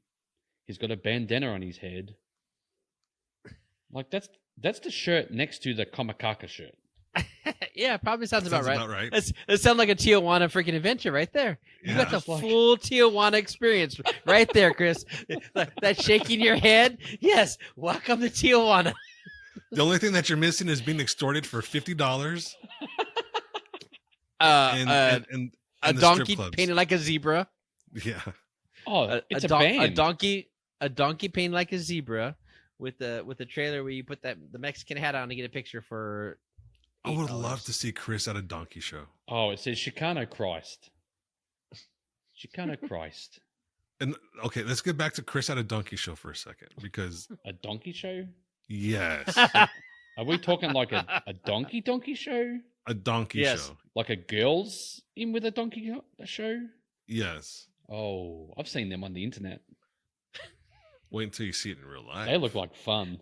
He's got a bandana on his head. Like that's the shirt next to the Kamikaka shirt. Yeah, probably sounds about right. About right. That sounds like a Tijuana freaking adventure right there. You Yeah, got the full Tijuana experience right there, Chris. That shaking your head. Yes, welcome to Tijuana. The only thing that you're missing is being extorted for $50. A the donkey strip clubs. painted like a zebra. Yeah. Oh, it's a band. A donkey painted like a zebra with the trailer where you put the Mexican hat on to get a picture for. I would $8. love to see Chris at a donkey show. Oh, it says Chicano Christ. Chicano Christ. And okay, let's get back to Chris at a donkey show for a second, because A donkey show? yes, Are we talking like a donkey show? a donkey Yes. show. Like a girls in with a donkey show? Yes. Oh, I've seen them on the internet. Wait until you see it in real life. They look like fun.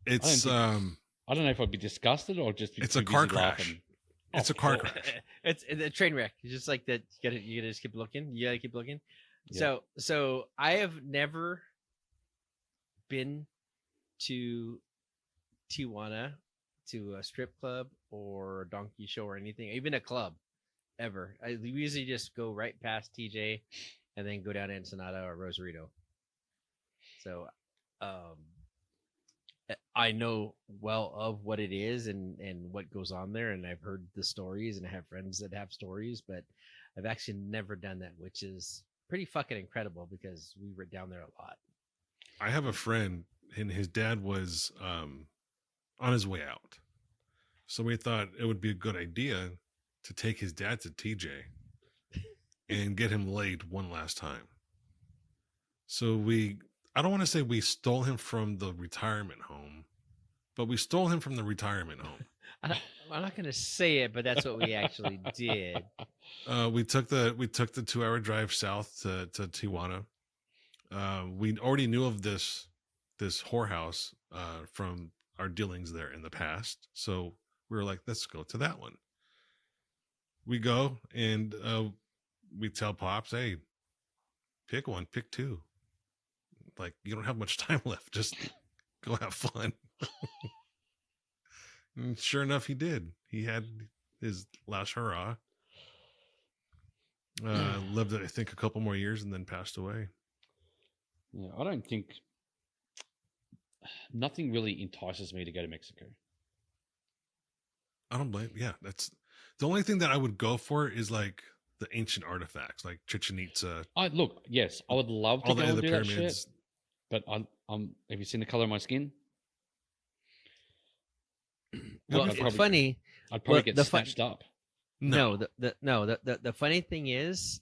It's I don't know if I'd be disgusted or just be It's too a car busy crash. laughing. It's a car crash. It's a train wreck. It's just like that. You gotta just keep looking. You gotta keep looking. Yeah. So I have never been to Tijuana to a strip club or a donkey show or anything, even a club, ever. We usually just go right past TJ and then go down to Ensenada or Rosarito. So, I know well of what it is and what goes on there, and I've heard the stories, and I have friends that have stories, but I've actually never done that, which is pretty fucking incredible because we were down there a lot. I have a friend, and his dad was on his way out, so we thought it would be a good idea to take his dad to TJ and get him laid one last time. So I don't want to say we stole him from the retirement home, but we stole him from the retirement home. I'm not going to say it, but that's what we actually did. We took the 2-hour drive south to Tijuana. We already knew of this whorehouse from our dealings there in the past. So we were like, let's go to that one. We go and we tell Pops, hey, pick one, pick two. Like, you don't have much time left. Just go have fun. And sure enough, he did. He had his last hurrah. Lived, I think, a couple more years and then passed away. Yeah, I don't think nothing really entices me to go to Mexico. I don't blame. Yeah, that's the only thing that I would go for is like the ancient artifacts, like Chichen Itza. Yes, I would love to all go the and other do that pyramids. shit. But have you seen the color of my skin? Well, I'd it's funny. I'd probably Well, get the snatched up. No, the funny thing is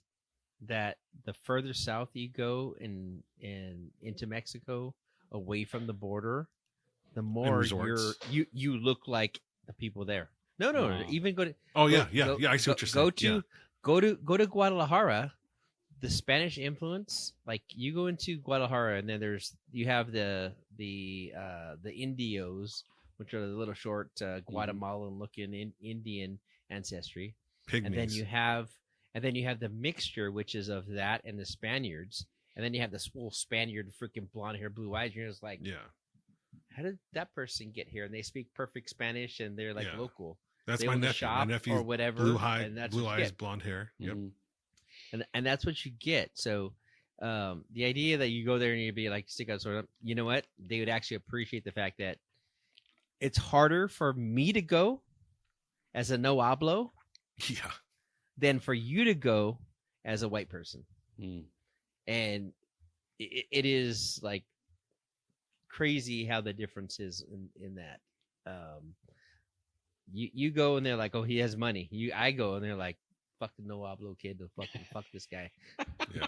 that the further south you go in into Mexico, away from the border, the more resorts. you look like the people there. No, Wow. even go to. Oh go- yeah. I see what you're saying. Go to Guadalajara. The Spanish influence, like you go into Guadalajara, and then you have the Indios, which are the little short Guatemalan looking Indian ancestry. Pygmies. And then you have the mixture, which is of that and the Spaniards, and then you have this full Spaniard, freaking blonde hair, blue eyes. You're just like, Yeah, how did that person get here? And they speak perfect Spanish, and they're like Yeah. local. that's They my own the nephew. My shop nephew, or whatever, blue and that's what you eyes, get. blonde hair. Yep. Mhm. And that's what you get. So the idea that you go there and you'd be like stick out sort of, you know what? They would actually appreciate the fact that it's harder for me to go as a no hablo Yeah. than for you to go as a white person. Mm. And it is like crazy how the difference is in that. You go and they're like, oh, he has money. I go and they're like, fucking no hablo kid, fuck this guy. Yeah.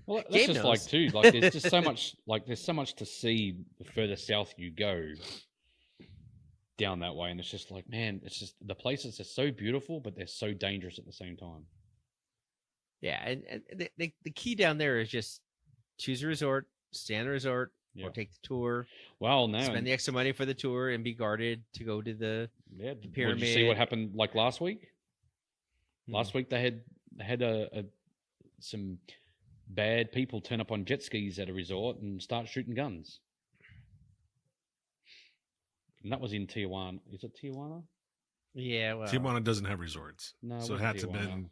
Well, that's Gabe just knows. like too. Like, there's just so much. Like, there's so much to see the further south you go down that way, and it's just like, man, it's just the places are so beautiful, but they're so dangerous at the same time. Yeah, and the key down there is just choose a resort, stay on the resort, Yeah. or take the tour, Well, no, spend the extra money for the tour, and be guarded to go to the yeah. Did you see pyramid. what happened like last week? Hmm. Last week they had some bad people turn up on jet skis at a resort and start shooting guns. And that was in Tijuana. Is it Tijuana? Yeah, well, Tijuana doesn't have resorts, No, it so it wasn't had to Tijuana. been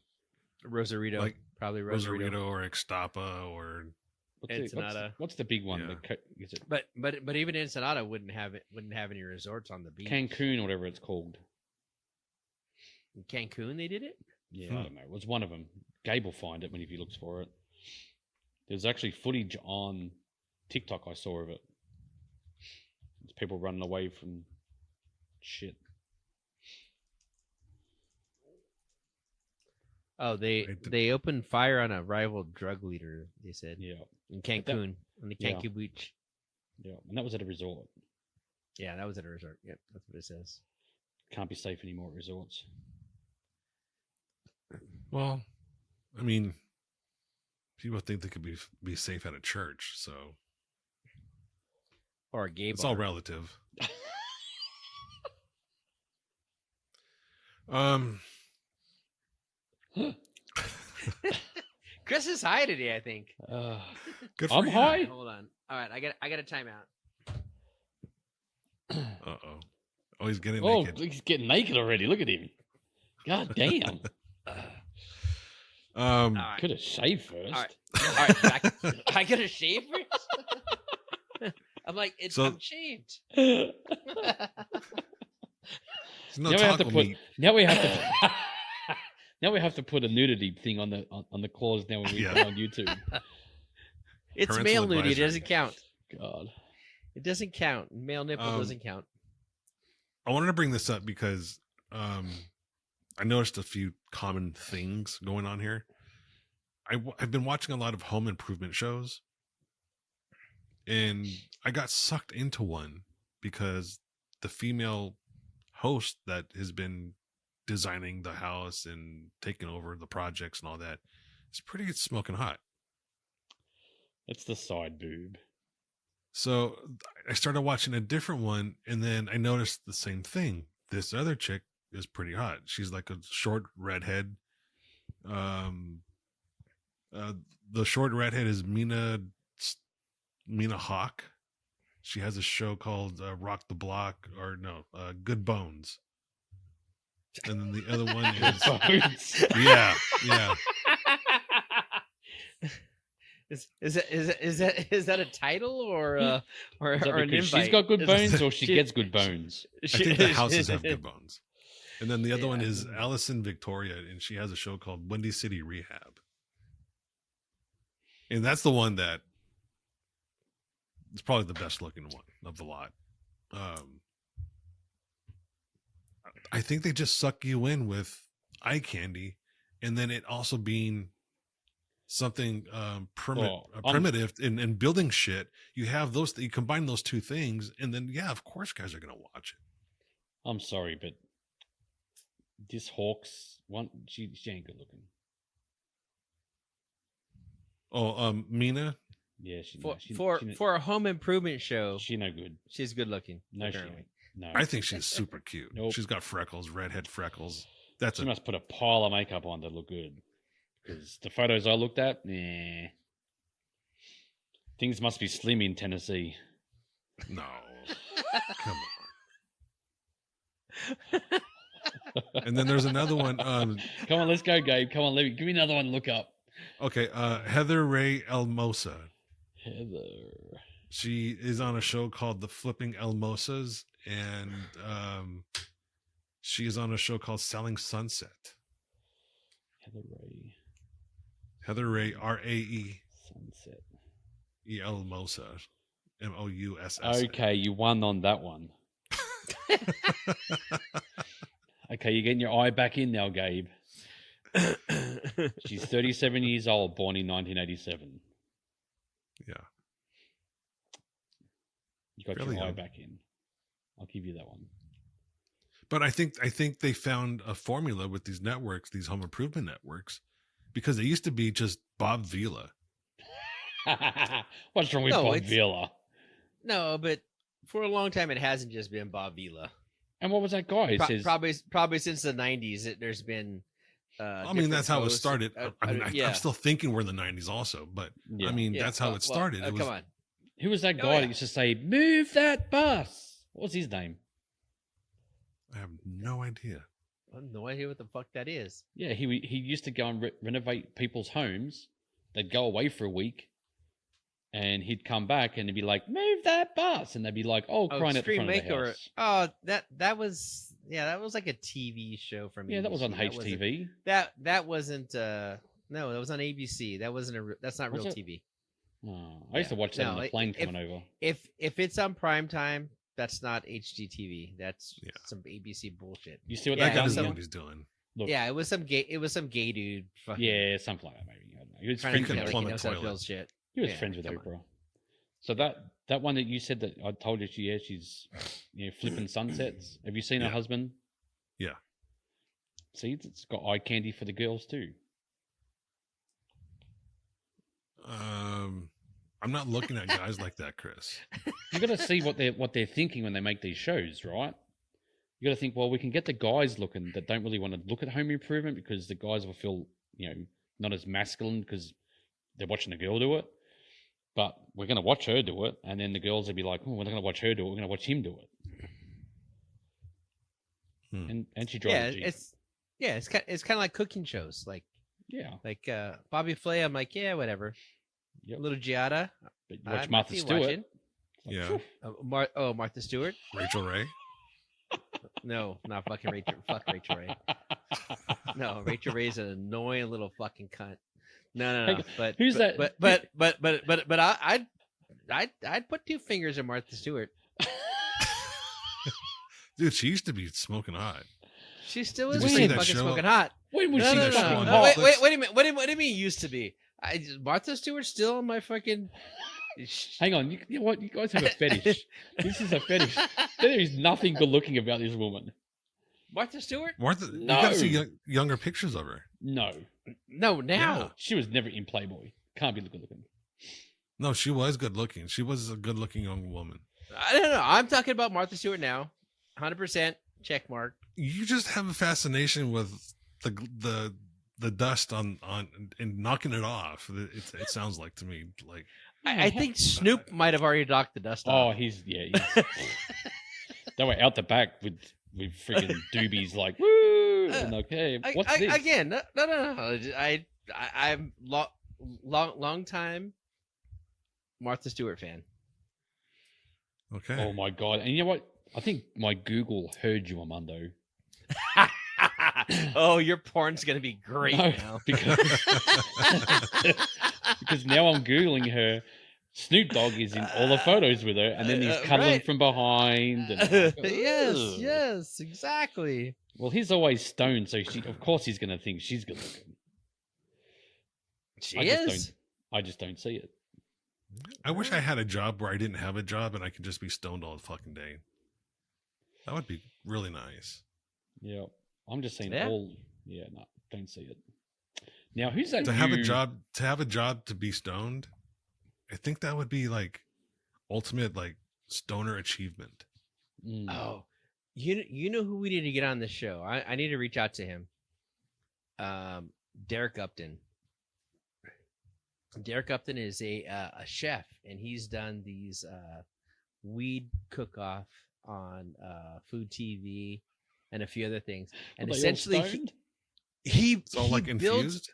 Rosarito, like probably Rosarito. Rosarito or Ixtapa or Ensenada. What's the big one? Yeah. Is it But even Ensenada wouldn't have any resorts on the beach. Cancun or whatever it's called? In Cancun, they did it. Yeah, I don't know. It was one of them. Gabe will find it when if he looks for it. There's actually footage on TikTok I saw of it. It's people running away from shit. Oh, they opened fire on a rival drug leader. They said Yeah, in Cancun on the Yeah. Cancun beach. yeah, and that was at a resort. Yeah, that was at a resort. Yep, that's what it says. Can't be safe anymore at resorts. well, I mean, people think they could be safe at a church, so Or a gay it's bar. all relative. Chris is high today, I think. Good for I'm you. high. Hold on. All right, I got a timeout. Uh-oh. Oh, he's getting Oh, naked. he's getting naked already. Look at him. God damn. All right. Could have shaved first. All right. I got to shave first. I'm like, I'm shaved. There's no Now we have to taco put. meat. Now we have to. Now we have to put a nudity thing on the clause now when we Yeah. go on YouTube. It's Parental male nudity. It advisory. doesn't count. God. It doesn't count. Male nipple doesn't count. I wanted to bring this up because I noticed a few common things going on here. I've been watching a lot of home improvement shows, and I got sucked into one because the female host that has been designing the house and taking over the projects and all that is pretty smoking hot. It's the side boob. So I started watching a different one, and then I noticed the same thing. This other chick is pretty hot. She's like a short redhead. The short redhead is Mina Hawk. She has a show called Rock the Block, or no, Good Bones. And then the other one is Bones. yeah. Is that a title or Is or that an because invite? she's got good Is- bones, or she gets good bones? I think the houses have good bones. And then the other one is Allison Victoria, and she has a show called Windy City Rehab. And that's the one that is probably the best looking one of the lot. I think they just suck you in with eye candy, and then it also being something primitive in building shit. You have those, you combine those two things, and then yeah, of course guys are gonna watch it. I'm sorry, but this Hawks one, she ain't good looking. Oh, Mina. Yeah, she for a home improvement show, she no good. she's good looking. No, she apparently. ain't. No, I think she's super cute. Nope. She's got freckles, redhead freckles. That's she a must put a pile of makeup on to look good. Because the photos I looked at, nah. Things must be slim in Tennessee. no. Come on. And then there's another one. Come on, let's go, Gabe. Come on, give me another one to look up. Okay, Heather Ray Elmosa. Heather. She is on a show called The Flipping Elmosas, and she is on a show called Selling Sunset. Heather Ray. Heather Ray, Rae Sunset. Elmosa, Moussa. Okay, you won on that one. Okay, you're getting your eye back in now, Gabe. She's 37 years old, born in 1987. Yeah. You got Fairly your eye young. back in. I'll give you that one. But I think they found a formula with these networks, these home improvement networks, because it used to be just Bob Vila. What's wrong with No, Bob it's- Vila? No, but for a long time it hasn't just been Bob Vila. And what was that guy? It says, Probably since the 90s, there's been. I mean, that's how it hosts. started. Yeah. I'm still thinking we're in the 90s also, but Yeah. I mean, Yeah, that's how well, it started. well, It was, come on. who was that Oh, guy yeah. that used to say, "Move that bus"? What was his name? I have no idea. I have no idea what the fuck that is. Yeah, he used to go and renovate people's homes. They'd go away for a week, and he'd come back and he'd be like, "Move that bus," and they'd be like, "Oh, crying at the Extreme front of the Makeover. house." Oh, that was that was like a TV show from Yeah, that was on ABC. That wasn't- HTV. That wasn't no, that was on ABC. That's not Was real it? TV. Oh, I used to Yeah. watch that No, on the it- plane if- coming over. If it's on prime time, that's not HGTV. That's Yeah. some ABC bullshit. You see what Yeah, That that guy guy doesn't some- know what he's doing. Look, Yeah, it was some gay dude. Fucking yeah, something like that maybe. I don't know. He was trying friends to can with like, plumb Oprah. a knows how to toilet. build shit. He was Yeah, friends with come on. Oprah. So that one that you said that I told you she's flipping sunsets. Have you seen her Yeah. husband? Yeah. See, it's got eye candy for the girls too. I'm not looking at guys like that, Chris. You got to see what they're thinking when they make these shows, right? You got to think, well, we can get the guys looking that don't really want to look at home improvement because the guys will feel, not as masculine because they're watching a girl do it. But we're going to watch her do it, and then the girls will be like, "Oh, we're not going to watch her do it. We're going to watch him do it." And she drives. Yeah, it's kind of like cooking shows, like Bobby Flay. I'm like, yeah, whatever. Yep. Little Giada. But you watch I'm Martha actually Stewart. watching. Yeah. Martha Stewart. Rachel Ray. No, not fucking Rachel. Fuck Rachel Ray. No, Rachel Ray's an annoying little fucking cunt. No. But Who's that? But I'd put two fingers in Martha Stewart. Dude, she used to be smoking hot. She still Did is you see fucking that show? smoking hot. When was No, she no, that no, show no, on no. Netflix? Wait a minute. What do you mean used to be? Martha Stewart's still on my fucking. Hang on, you know what? You guys have a fetish. This is a fetish. There is nothing good looking about this woman. Martha Stewart? Martha, you No. gotta see younger pictures of her. No, No, now. Yeah. she was never in Playboy. Can't be good looking. No, she was good looking. She was a good looking young woman. I don't know. I'm talking about Martha Stewart now. 100% check mark. You just have a fascination with the dust on and knocking it off. It sounds like to me like I think Snoop might have already knocked the dust off. Oh, he's they were out the back with freaking doobies like woo and like, hey, what's this? Again, no. I'm long time Martha Stewart fan. okay. Oh my god! And you know what? I think my Google heard you, Armando. Oh, your porn's gonna be great No, now. because now I'm googling her. Snoop Dogg is in all the photos with her, and then he's cuddling right. from behind. And ugh. yes, exactly. Well, he's always stoned, so of course he's gonna think she's good looking. She I just don't see it. I wish I had a job where I didn't have a job and I could just be stoned all the fucking day. That would be really nice. Yeah, I'm just saying Yeah. Yeah, no, don't see it. Now, who's that? To have a job to be stoned, I think that would be like ultimate like stoner achievement. Mm. Oh, you know who we need to get on the show? I need to reach out to him. Derek Upton. Derek Upton is a chef, and he's done these weed cook-off on Food TV and a few other things. And Are they all essentially, stoned? It's all like builds- infused.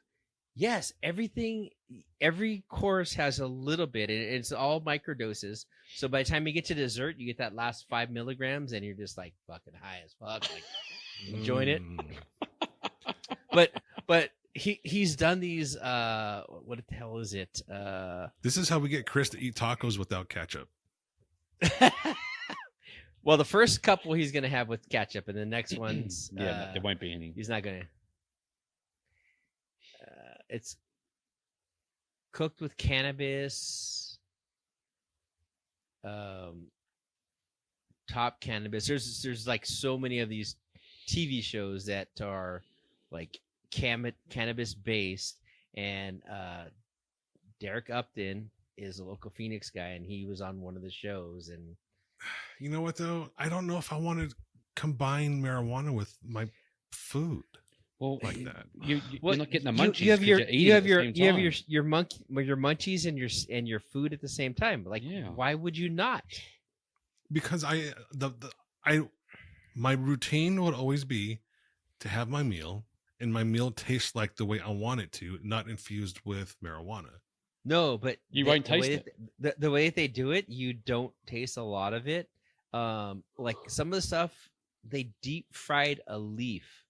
Yes, every course has a little bit, and it's all microdoses. So by the time you get to dessert, you get that last 5 milligrams, and you're just like fucking high as fuck, like enjoying it. But he's done these. What the hell is it? This is how we get Chris to eat tacos without ketchup. Well, the first couple he's gonna have with ketchup, and the next ones, Yeah, there won't be any. he's not gonna. It's cooked with cannabis, top cannabis. There's like so many of these TV shows that are like cannabis based, and Derek Upton is a local Phoenix guy, and he was on one of the shows. And You know what though? I don't know if I want to combine marijuana with my food Well, like that. you're not getting the munchies. You have 'cause your you're eating you have at your the same you have time. your munchies and your food at the same time. Like, Yeah. why would you not? Because my routine would always be to have my meal, and my meal tastes like the way I want it to, not infused with marijuana. No, but You won't the way taste that- the way that they do it, you don't taste a lot of it. Like some of the stuff, they deep fried a leaf.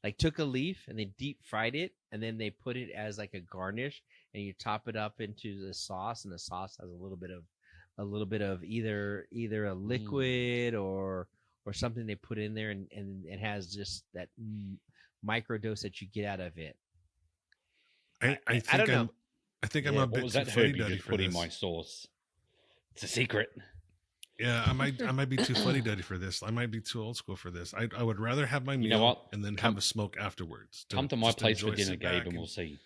Like took a leaf and they deep fried it, and then they put it as like a garnish, and you top it up into the sauce, and the sauce has a little bit of either a liquid or something they put in there, and it has just that microdose that you get out of it. I think I don't know. I think I'm Yeah, a what bit was too that herb fuddy you duddy just for put in this. my sauce? It's a secret. Yeah, I might be too fuddy duddy for this. I might be too old school for this. I would rather have my meal You know what? and then Come- have a smoke afterwards. Come to my just place for enjoy, dinner, sit Gabe, back and and- we'll see.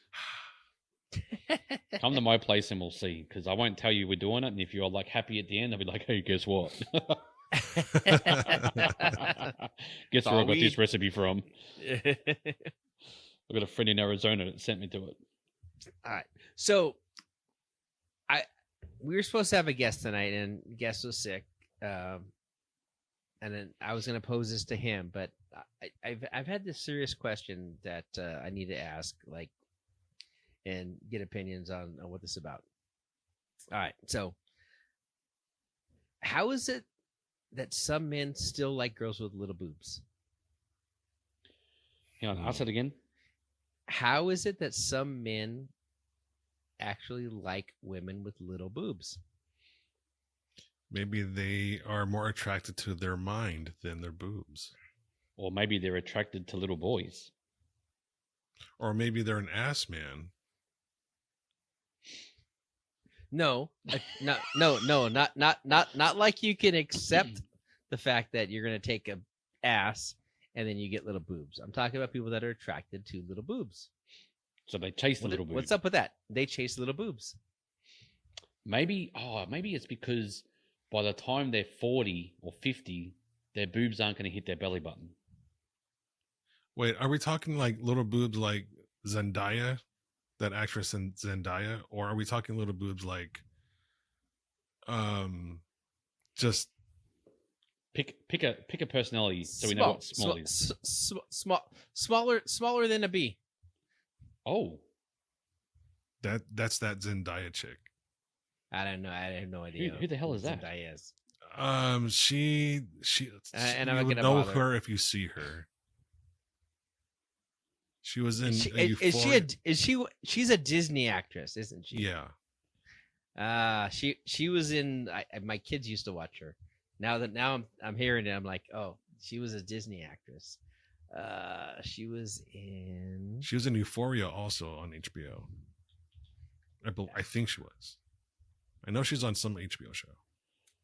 Come to my place and we'll see. Because I won't tell you we're doing it, and if you're like happy at the end, I'll be like, hey, guess what? Guess where I got this recipe from? I've got a friend in Arizona that sent me to it. All right. So we were supposed to have a guest tonight, and guest was sick. And then I was going to pose this to him, but I've had this serious question that I need to ask, like, and get opinions on what this is about. All right. So how is it that some men still like girls with little boobs? Hang on, ask it again. How is it that some men actually like women with little boobs? Maybe they are more attracted to their mind than their boobs. Or maybe they're attracted to little boys. Or maybe they're an ass man. No, not like you can accept the fact that you're going to take a ass and then you get little boobs. I'm talking about people that are attracted to little boobs. So they chase the little boobs. What's up with that? They chase little boobs. maybe it's because by the time they're 40 or 50, their boobs aren't going to hit their belly button. Wait, are we talking like little boobs like Zendaya, that actress in Zendaya, or are we talking little boobs like, just Pick a personality so we know what small is. Smaller than a bee. Oh, that's that Zendaya chick. I don't know. I have no idea. Who the hell is that? Zendaya is. She and you I'm not would gonna know bother. her if you see her. She was in She's a Disney actress, isn't she? Yeah. She was in. My kids used to watch her. Now I'm hearing it. I'm like, oh, she was a Disney actress. She was in Euphoria also on HBO. I think she was. I know she's on some HBO show.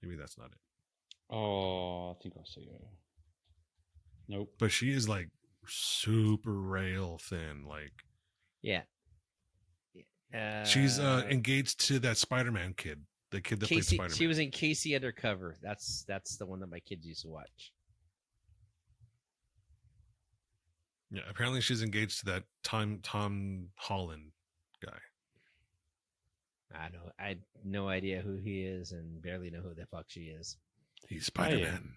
Maybe that's not it. Oh, I think I see her. Nope. But she is like super rail thin. Like, yeah. she's engaged to that Spider-Man kid, the kid that played Casey. Spider-Man. She was in Casey Undercover. That's the one that my kids used to watch. Yeah, apparently she's engaged to that Tom Holland guy. I had no idea who he is and barely know who the fuck she is. He's Spider-Man.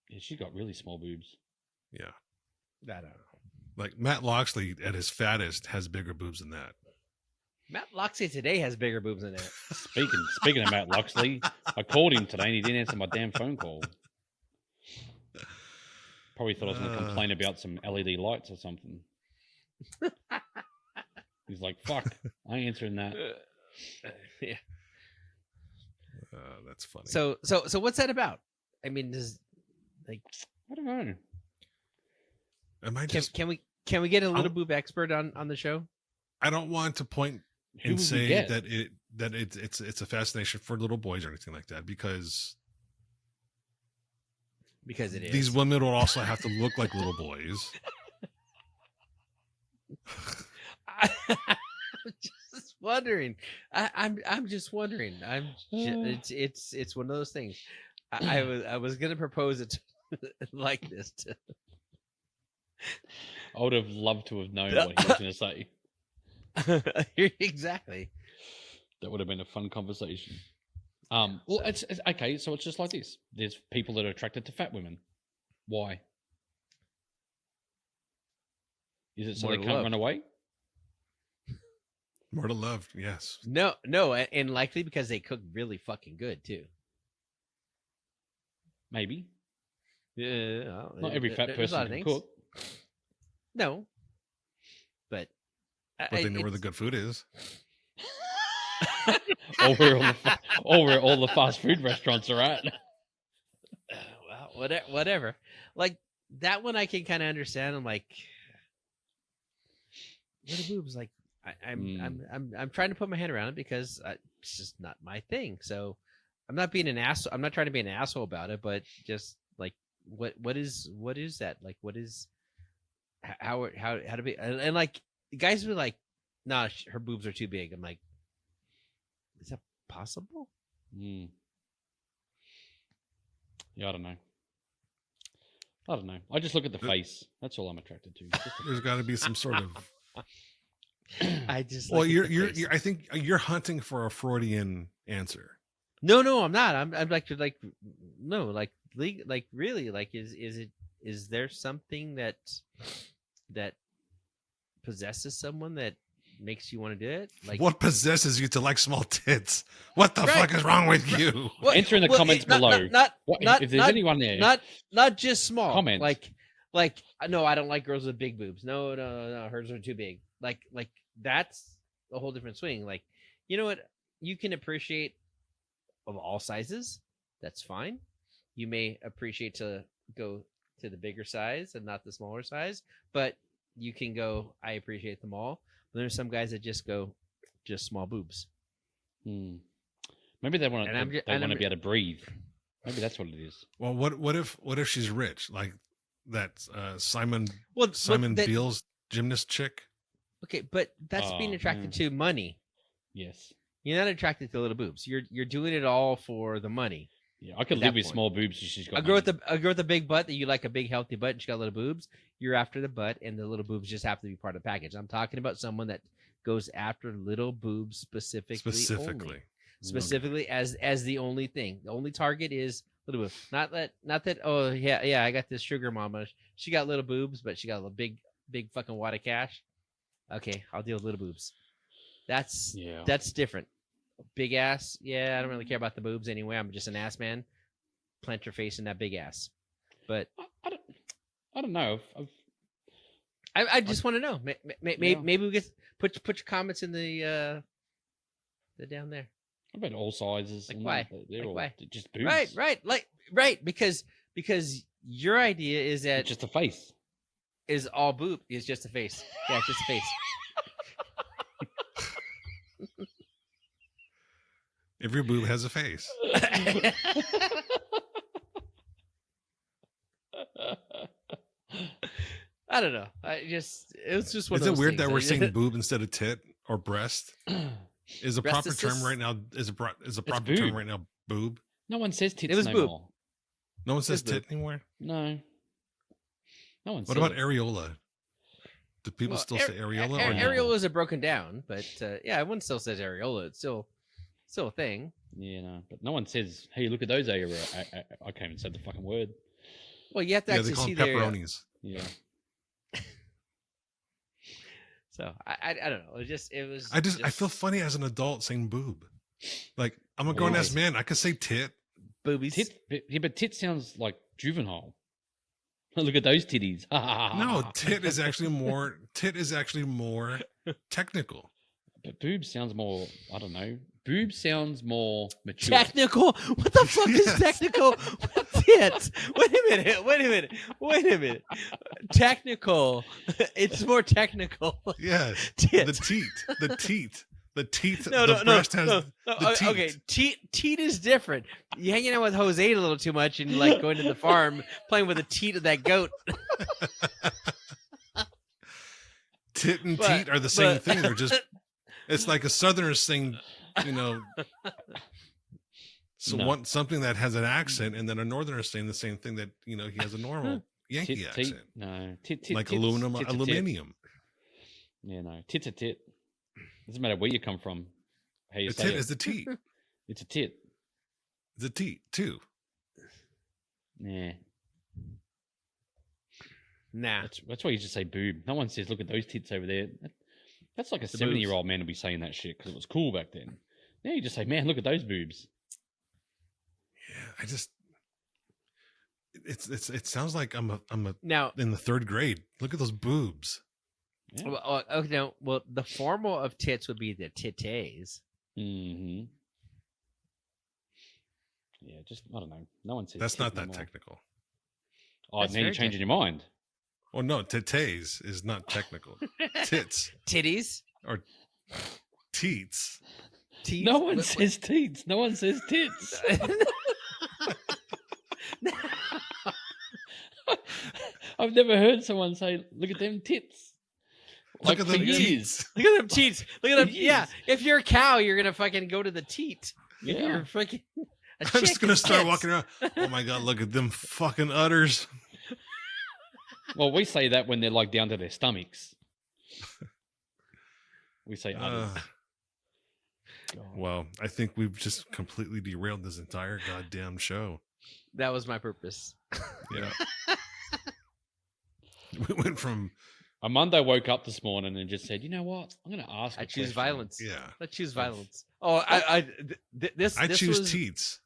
Yeah, she's got really small boobs. Yeah. I don't know. Like Matt Loxley at his fattest has bigger boobs than that. Matt Loxley today has bigger boobs than that. Speaking of Matt Loxley, I called him today and he didn't answer my damn phone call. Probably thought I was going to complain about some LED lights or something. He's like, "Fuck, I ain't answering that." Yeah. That's funny. So what's that about? I mean, I don't know. Am I just? Can we get a little boob expert on the show? I don't want to point Who and would we say get? that it's a fascination for little boys or anything like that, because Because it is. these women will also have to look like little boys. I'm just wondering. I'm just wondering. It's one of those things. I was gonna propose it like this. I would have loved to have known what he was going to say. Exactly. That would have been a fun conversation. Well, it's okay. So it's just like this. There's people that are attracted to fat women. Why? Is it so More they to can't love. run away? More to love, yes. No, and likely because they cook really fucking good too. Maybe. Yeah, Not every fat there's a lot person of can things. cook. No, but But they know where the good food is. Or where all the fast food restaurants are at. Well, whatever. Like that one, I can kind of understand. I'm like, what are boobs? Like, I'm trying to put my head around it because it's just not my thing. So I'm not being an asshole. I'm not trying to be an asshole about it, but just like, what is that? Like, what is how to be? And like, the guys were like, nah, her boobs are too big. I'm like, is that possible? Yeah, I don't know. I just look at the face. That's all I'm attracted to. There's got to be some sort of. I just Well, look at the you're face. I think you're hunting for a Freudian answer. No, I'm not. I'm like no, like really, like is there something that possesses someone that makes you want to do it? Like, What possesses you to like small tits? What the Right. fuck is wrong with you? Well, Enter in the well, comments not- below. Not, If there's anyone there, not just small. Comment. Like no, I don't like girls with big boobs. No, hers are too big. Like that's a whole different swing. Like, you know what? You can appreciate of all sizes. That's fine. You may appreciate to go to the bigger size and not the smaller size, but you can go, I appreciate them all. But there's some guys that just go, just small boobs. maybe they want And I'm to. ju- They and want to I'm- be able to breathe. Maybe that's what it is. Well, what if she's rich, like that Simon Well, Beale's gymnast chick? okay, but that's being Oh, attracted to money. Yes. You're not attracted to little boobs. You're doing it all for the money. Yeah, I could At live that with point. small boobs. She's got A girl money. with a big butt that you like, a big healthy butt, and she got little boobs. You're after the butt, and the little boobs just have to be part of the package. I'm talking about someone that goes after little boobs specifically. Specifically as the only thing. The only target is little boobs. Not that. Oh yeah. I got this sugar mama. She got little boobs, but she got a big fucking wad of cash. Okay, I'll deal with little boobs. That's different. Big ass. Yeah, I don't really care about the boobs anyway. I'm just an ass man. Plant your face in that big ass. But I don't know. I just want to know. Maybe we get put your comments in the down there. I bet all sizes. Like and why? They're Like all why? just boobs. Right. Because your idea is that Just a face. is all boob is just a face. Yeah, just a face. Every boob has a face. I don't know. It was just one Is of it those weird things. that we're saying boob instead of tit or breast? Is the proper term Breasticus? right now is the proper boob. term right now boob? No one says tits was no boob. more. No one says It's boob. tit anymore. No. No one. What says about it. areola? Do people Well, still say areola or no? areolas are broken down, but yeah, everyone still says areola. It's still a thing. Yeah, no. But no one says, "Hey, look at those areola." I can't even say the fucking word. Well, you have to Yeah, actually they call see them their. pepperonis. Yeah. So I don't know. It was. I feel funny as an adult saying boob. Like I'm a grown ass man. I could say tit. boobies. But tit sounds like juvenile. Look at those titties. No, tit is actually more technical. But boob sounds more. I don't know. Boob sounds more mature. Technical? What the fuck is Yes. technical? Tits. Wait a minute. Technical. It's more technical. Yes. Tit. The teat. The teeth. No, the no, breast no, has no. the teat. Okay, teat is different. You hanging out with Jose a little too much and like going to the farm playing with the teat of that goat. Tit and But- teat are the same but- thing. They're just. It's like a southerner saying, so No. something that has an accent, and then a northerner saying the same thing that he has a normal Yankee Tit, accent, no. like Tits, aluminum, tits a tit. aluminium. Yeah, no. Tit's a tit. Doesn't matter where you come from. How you The say tit it. is the teat. It's a tit. The teat too. Yeah. Nah. That's why you just say boob. No one says, look at those tits over there. That's like a The 70-year-old man would be saying that shit because it was cool back then. Now you just say, man, look at those boobs. Yeah, it sounds like I'm Now, in the third grade. Look at those boobs. Yeah. well, the formal of tits would be the titties. Mm-hmm. Yeah, just, I don't know. No one says That's tit not that anymore. technical. Oh, That's now you're very changing your mind. Oh no, titties is not technical. Tits Titties. or teats. Teeth. No one says teats. No one says tits. I've never heard someone say, look at them tits. Look at for them years. teats. Look at them teats. Look at them. Jeez. Yeah. If you're a cow, you're gonna fucking go to the teat. If Yeah. you're fucking. I'm just gonna start walking around. Oh my god, look at them fucking udders. Well, we say that when they're like down to their stomachs. We say udders. Well, I think we've just completely derailed this entire goddamn show. That was my purpose. Yeah. We went from Armando woke up this morning and just said, you know what? I'm going to ask I a choose question." violence. yeah. Let's choose violence. Oh, this I this choose was, teats.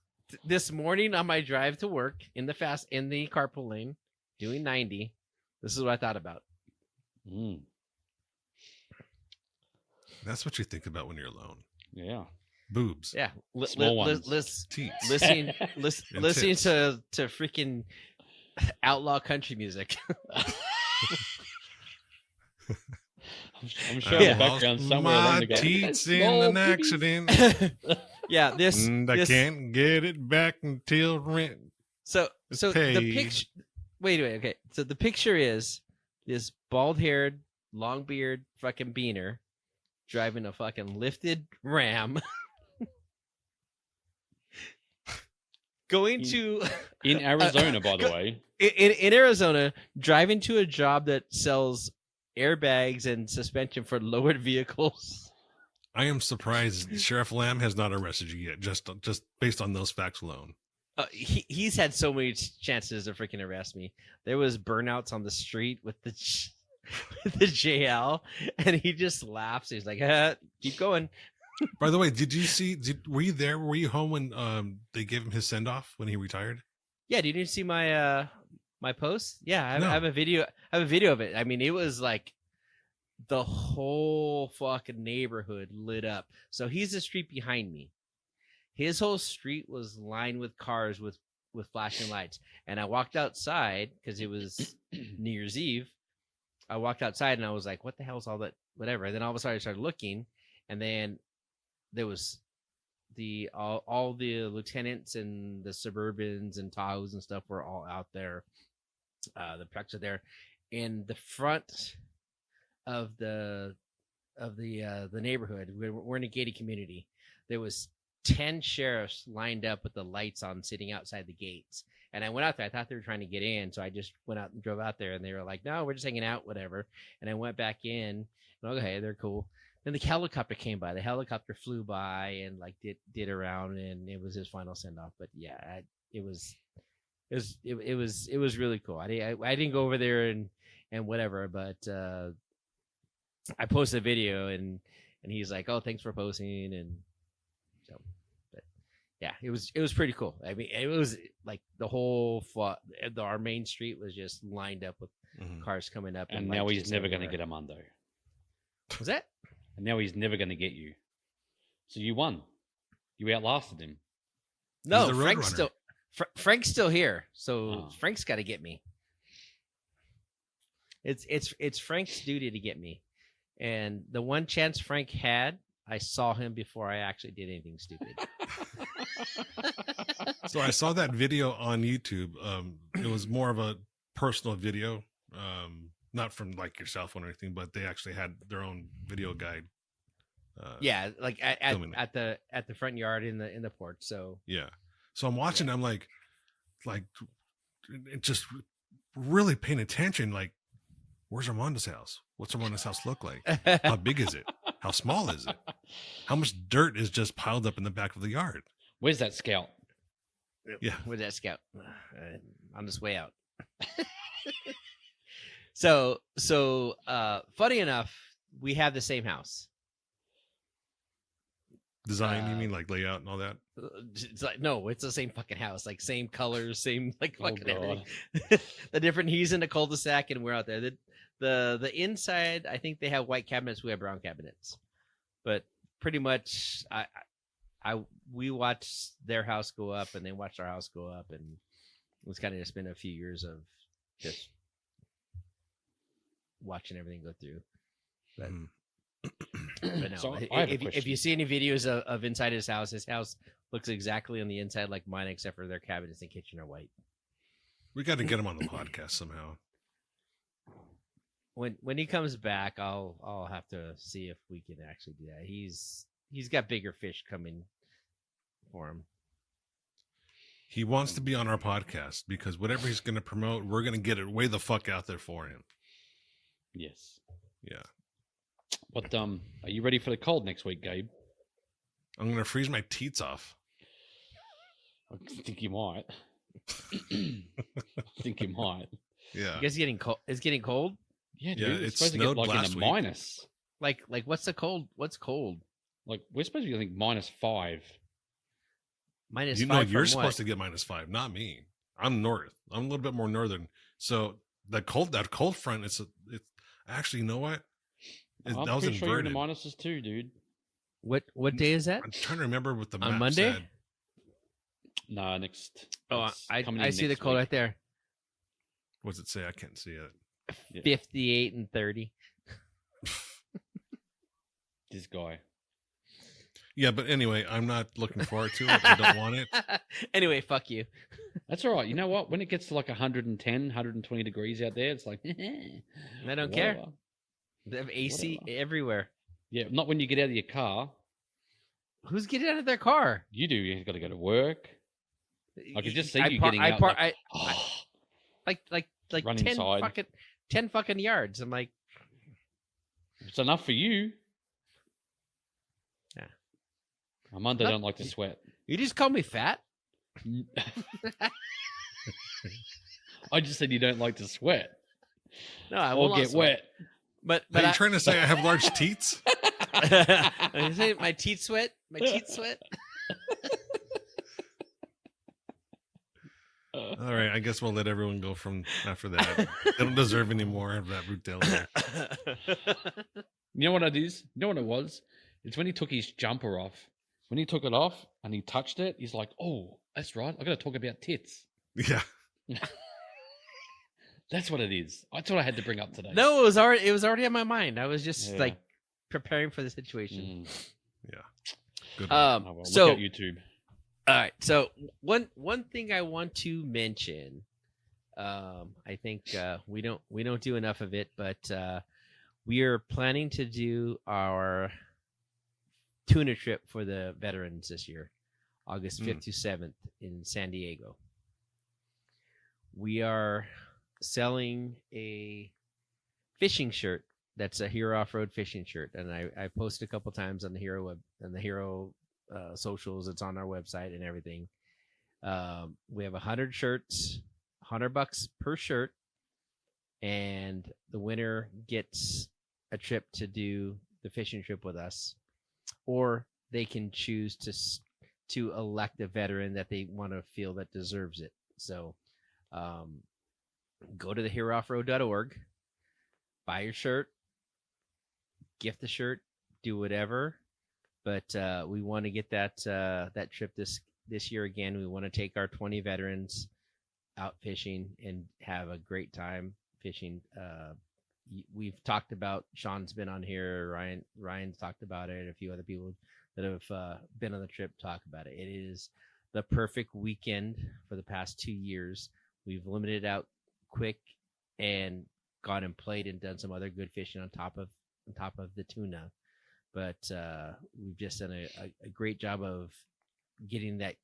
This morning on my drive to work in the carpool lane, doing 90. This is what I thought about. Mm, That's what you think about when you're alone. yeah. Boobs. Yeah, Small ones. Teats. listening And listening tits. to freaking outlaw country music. I'm sure in Yeah. the background somewhere along My the go, teats "That's in small an titties." accident. Yeah, this And I this can't get it back until rent. so the paid. picture. Wait, okay. So the picture is this bald-haired, long beard, fucking beaner driving a fucking lifted Ram going to In Arizona, by the way. in Arizona, driving to a job that sells airbags and suspension for lowered vehicles. I am surprised Sheriff Lamb has not arrested you yet, just based on those facts alone. He's had so many chances to freaking arrest me. There was burnouts on the street with the JL, and he just laughs. He's like, keep going. By the way, were you there? Were you home when they gave him his send off when he retired? Yeah, did you see my my post? Yeah, No. I have a video. I have a video of it. I mean, it was like the whole fucking neighborhood lit up. So he's the street behind me. His whole street was lined with cars with flashing lights. And I walked outside because it was New Year's Eve. I walked outside and I was like, what the hell is all that? Whatever. And then all of a sudden I started looking, and then there was all the lieutenants and the Suburbans and Tahoes and stuff were all out there. The trucks are there. In the front of the neighborhood, we're in a gated community. There was 10 sheriffs lined up with the lights on, sitting outside the gates. And I went out there. I thought they were trying to get in, so I just went out and drove out there. And they were like, "No, we're just hanging out, whatever." And I went back in. And, okay, they're cool. Then the helicopter came by. The helicopter flew by and like did around, and it was his final send off. But yeah, it was really cool. I didn't go over there and whatever, but I posted a video and he's like, "Oh, thanks for posting," and so. But yeah, it was pretty cool. I mean, it was like the whole our main street was just lined up with cars coming up, And now he's never going to get Armando. Was that? And now he's never going to get you. So you won. You outlasted him. No, the Frank's Roadrunner. still Frank's still here, so Oh. Frank's got to get me. It's Frank's duty to get me, and the one chance Frank had, I saw him before I actually did anything stupid. So I saw that video on YouTube. It was more of a personal video, not from like your cell phone or anything, but they actually had their own video guide. Yeah, like filming at the front yard in the porch. So Yeah. So I'm watching. I'm like just really paying attention. Like, where's Armando's house? What's Armando's house look like? How big is it? How small is it? How much dirt is just piled up in the back of the yard? Where's that scout? Yeah. with that scout on his way out. So funny enough, we have the same house. Design, you mean like layout and all that? It's like, no, it's the same fucking house, like same colors, same like Oh, fucking God. everything. The different, he's in the cul-de-sac and we're out there. The inside, I think they have white cabinets, we have brown cabinets, but pretty much we watched their house go up and they watched our house go up, and it was kind of just been a few years of just watching everything go through. But, Mhm. but no, So I have a if question. you see any videos of inside his house looks exactly on the inside like mine, except for their cabinets and kitchen are white. We got to get him on the podcast somehow. When he comes back, I'll have to see if we can actually do that. He's got bigger fish coming for him. He wants to be on our podcast because whatever he's going to promote, we're going to get it way the fuck out there for him. Yes. Yeah. But are you ready for the cold next week, Gabe? I'm going to freeze my teats off. I think you might. I think you might. Yeah. You guys getting cold? It's getting cold. Yeah, Yeah, dude. it It's supposed to get snowed like in last the week. minus. Like what's the cold? What's cold? Like we're supposed to be, I think, -5. Minus You know, 5 you're from supposed what? to get -5, not me. I'm north. I'm a little bit more northern. So that cold front, it's actually, you know what? I'm That was pretty sure you're in inverted. the minuses too, dude. What day is that? I'm trying to remember what the On map Monday? said. No, next. Oh, it's I coming in see the next cold week. right there. What's it say? I can't see it. Yeah. 58 and 30. This guy. Yeah, but anyway, I'm not looking forward to it. I don't want it. Anyway, fuck you. That's all right. You know what? When it gets to like 110, 120 degrees out there, it's like, I don't care. whatever. They have AC Whatever. everywhere. Yeah, not when you get out of your car. Who's getting out of their car? You do. You've got to go to work. I could just see I you par- getting I out. par- like, like Run 10 inside. 10 fucking yards. I'm like, it's enough for you. Yeah. Armando Not- don't like to sweat. you just call me fat? I just said you don't like to sweat No, I or will get wet. But Are you I, trying to say I have large teats? I say my teeth sweat. My teeth sweat. All right, I guess we'll let everyone go from after that. They don't deserve any more of that brutality. You know what it is? You know what it was? It's when he took his jumper off. When he took it off and he touched it, he's like, "Oh, that's right. I got to talk about tits." Yeah. That's what it is. That's what I had to bring up today. No, it was already on my mind. I was just like preparing for the situation. Yeah. Good. Oh, well, So look at YouTube. all right. So one thing I want to mention, I think we don't do enough of it, but we are planning to do our tuna trip for the veterans this year, August 5th to 7th in San Diego. We are selling a fishing shirt that's a Hero Off-Road fishing shirt, and I posted a couple times on the Hero socials. It's on our website and everything. We have 100 shirts, $100 per shirt, and the winner gets a trip to do the fishing trip with us, or they can choose to elect a veteran that they want to feel that deserves it. So go to theherooffroad.org, buy your shirt, gift the shirt, do whatever. But we want to get that trip this year again. We want to take our 20 veterans out fishing and have a great time fishing. We've talked about, Sean's been on here, Ryan's talked about it, a few other people that have been on the trip talk about it. It is the perfect weekend for the past 2 years. We've limited out quick and gone and played and done some other good fishing on top of the tuna. But we've just done a great job of getting that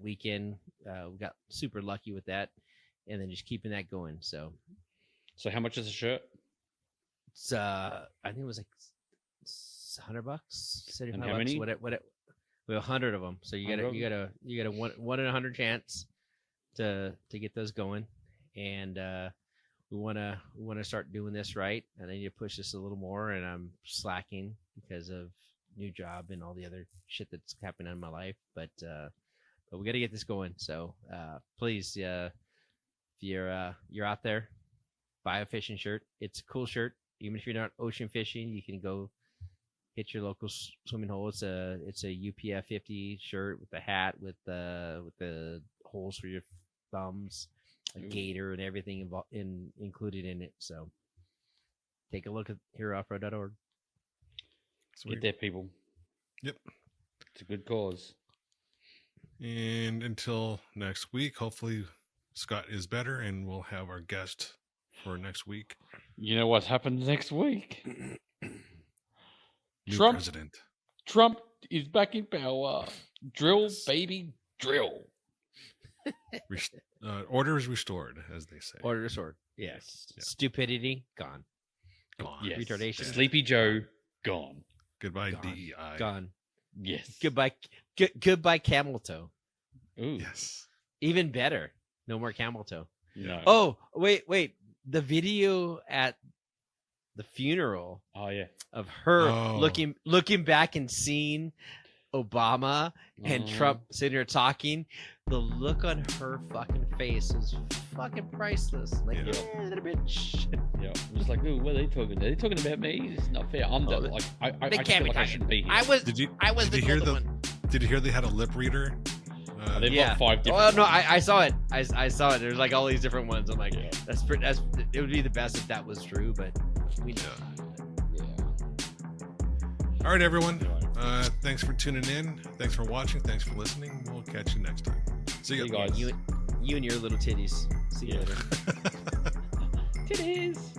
weekend. We got super lucky with that, and then just keeping that going. So how much is a shirt? it's I think it was like $100, $75. And how many? What we have 100 of them. So you got a 1 in 100 chance to get those going, and we want to start doing this right. And I need to push this a little more, and I'm slacking because of new job and all the other shit that's happening in my life. But we got to get this going. So please, if you're out there, buy a fishing shirt. It's a cool shirt. Even if you're not ocean fishing, you can go hit your local swimming hole. It's a UPF 50 shirt with the hat with the holes for your thumbs, a gator, and everything included in it. So take a look at herooffroad.org. Get there, people. Yep. It's a good cause. And until next week, hopefully Scott is better and we'll have our guest for next week. You know what happens next week? New Trump. president. Trump is back in power. Drill, baby, drill. Order is restored, as they say. Order to sword. Yes. Yeah. Stupidity gone. Gone. Yes. Retardation. Sleepy Joe, gone. Goodbye, Gone. DEI. Gone. Yes. Goodbye. Goodbye, camel toe. Ooh. Yes. Even better. No more camel toe. No. Oh, wait. The video at the funeral Oh, yeah. of her Oh. looking back and seeing Obama and Trump sitting here talking, the look on her fucking face is fucking priceless. Like, Yeah. yeah, that bitch. Yeah. It was like, ooh, what are they talking about? Are they talking about me? It's not fair. I'm Oh, the, like, I They just can't feel be like I talking. shouldn't be here. I was Did you the hear golden one. Did you hear they had a lip reader? Oh, they've Yeah. got 5 different Oh no, ones. I saw it. I saw it. There's like all these different ones. I'm like, Yeah. that's it would be the best if that was true, but we know. Yeah. All right, everyone. Anyway. Thanks for tuning in. Thanks for watching. Thanks for listening. We'll catch you next time. See See you you guys. You and your little titties. See you Yeah. later. Titties.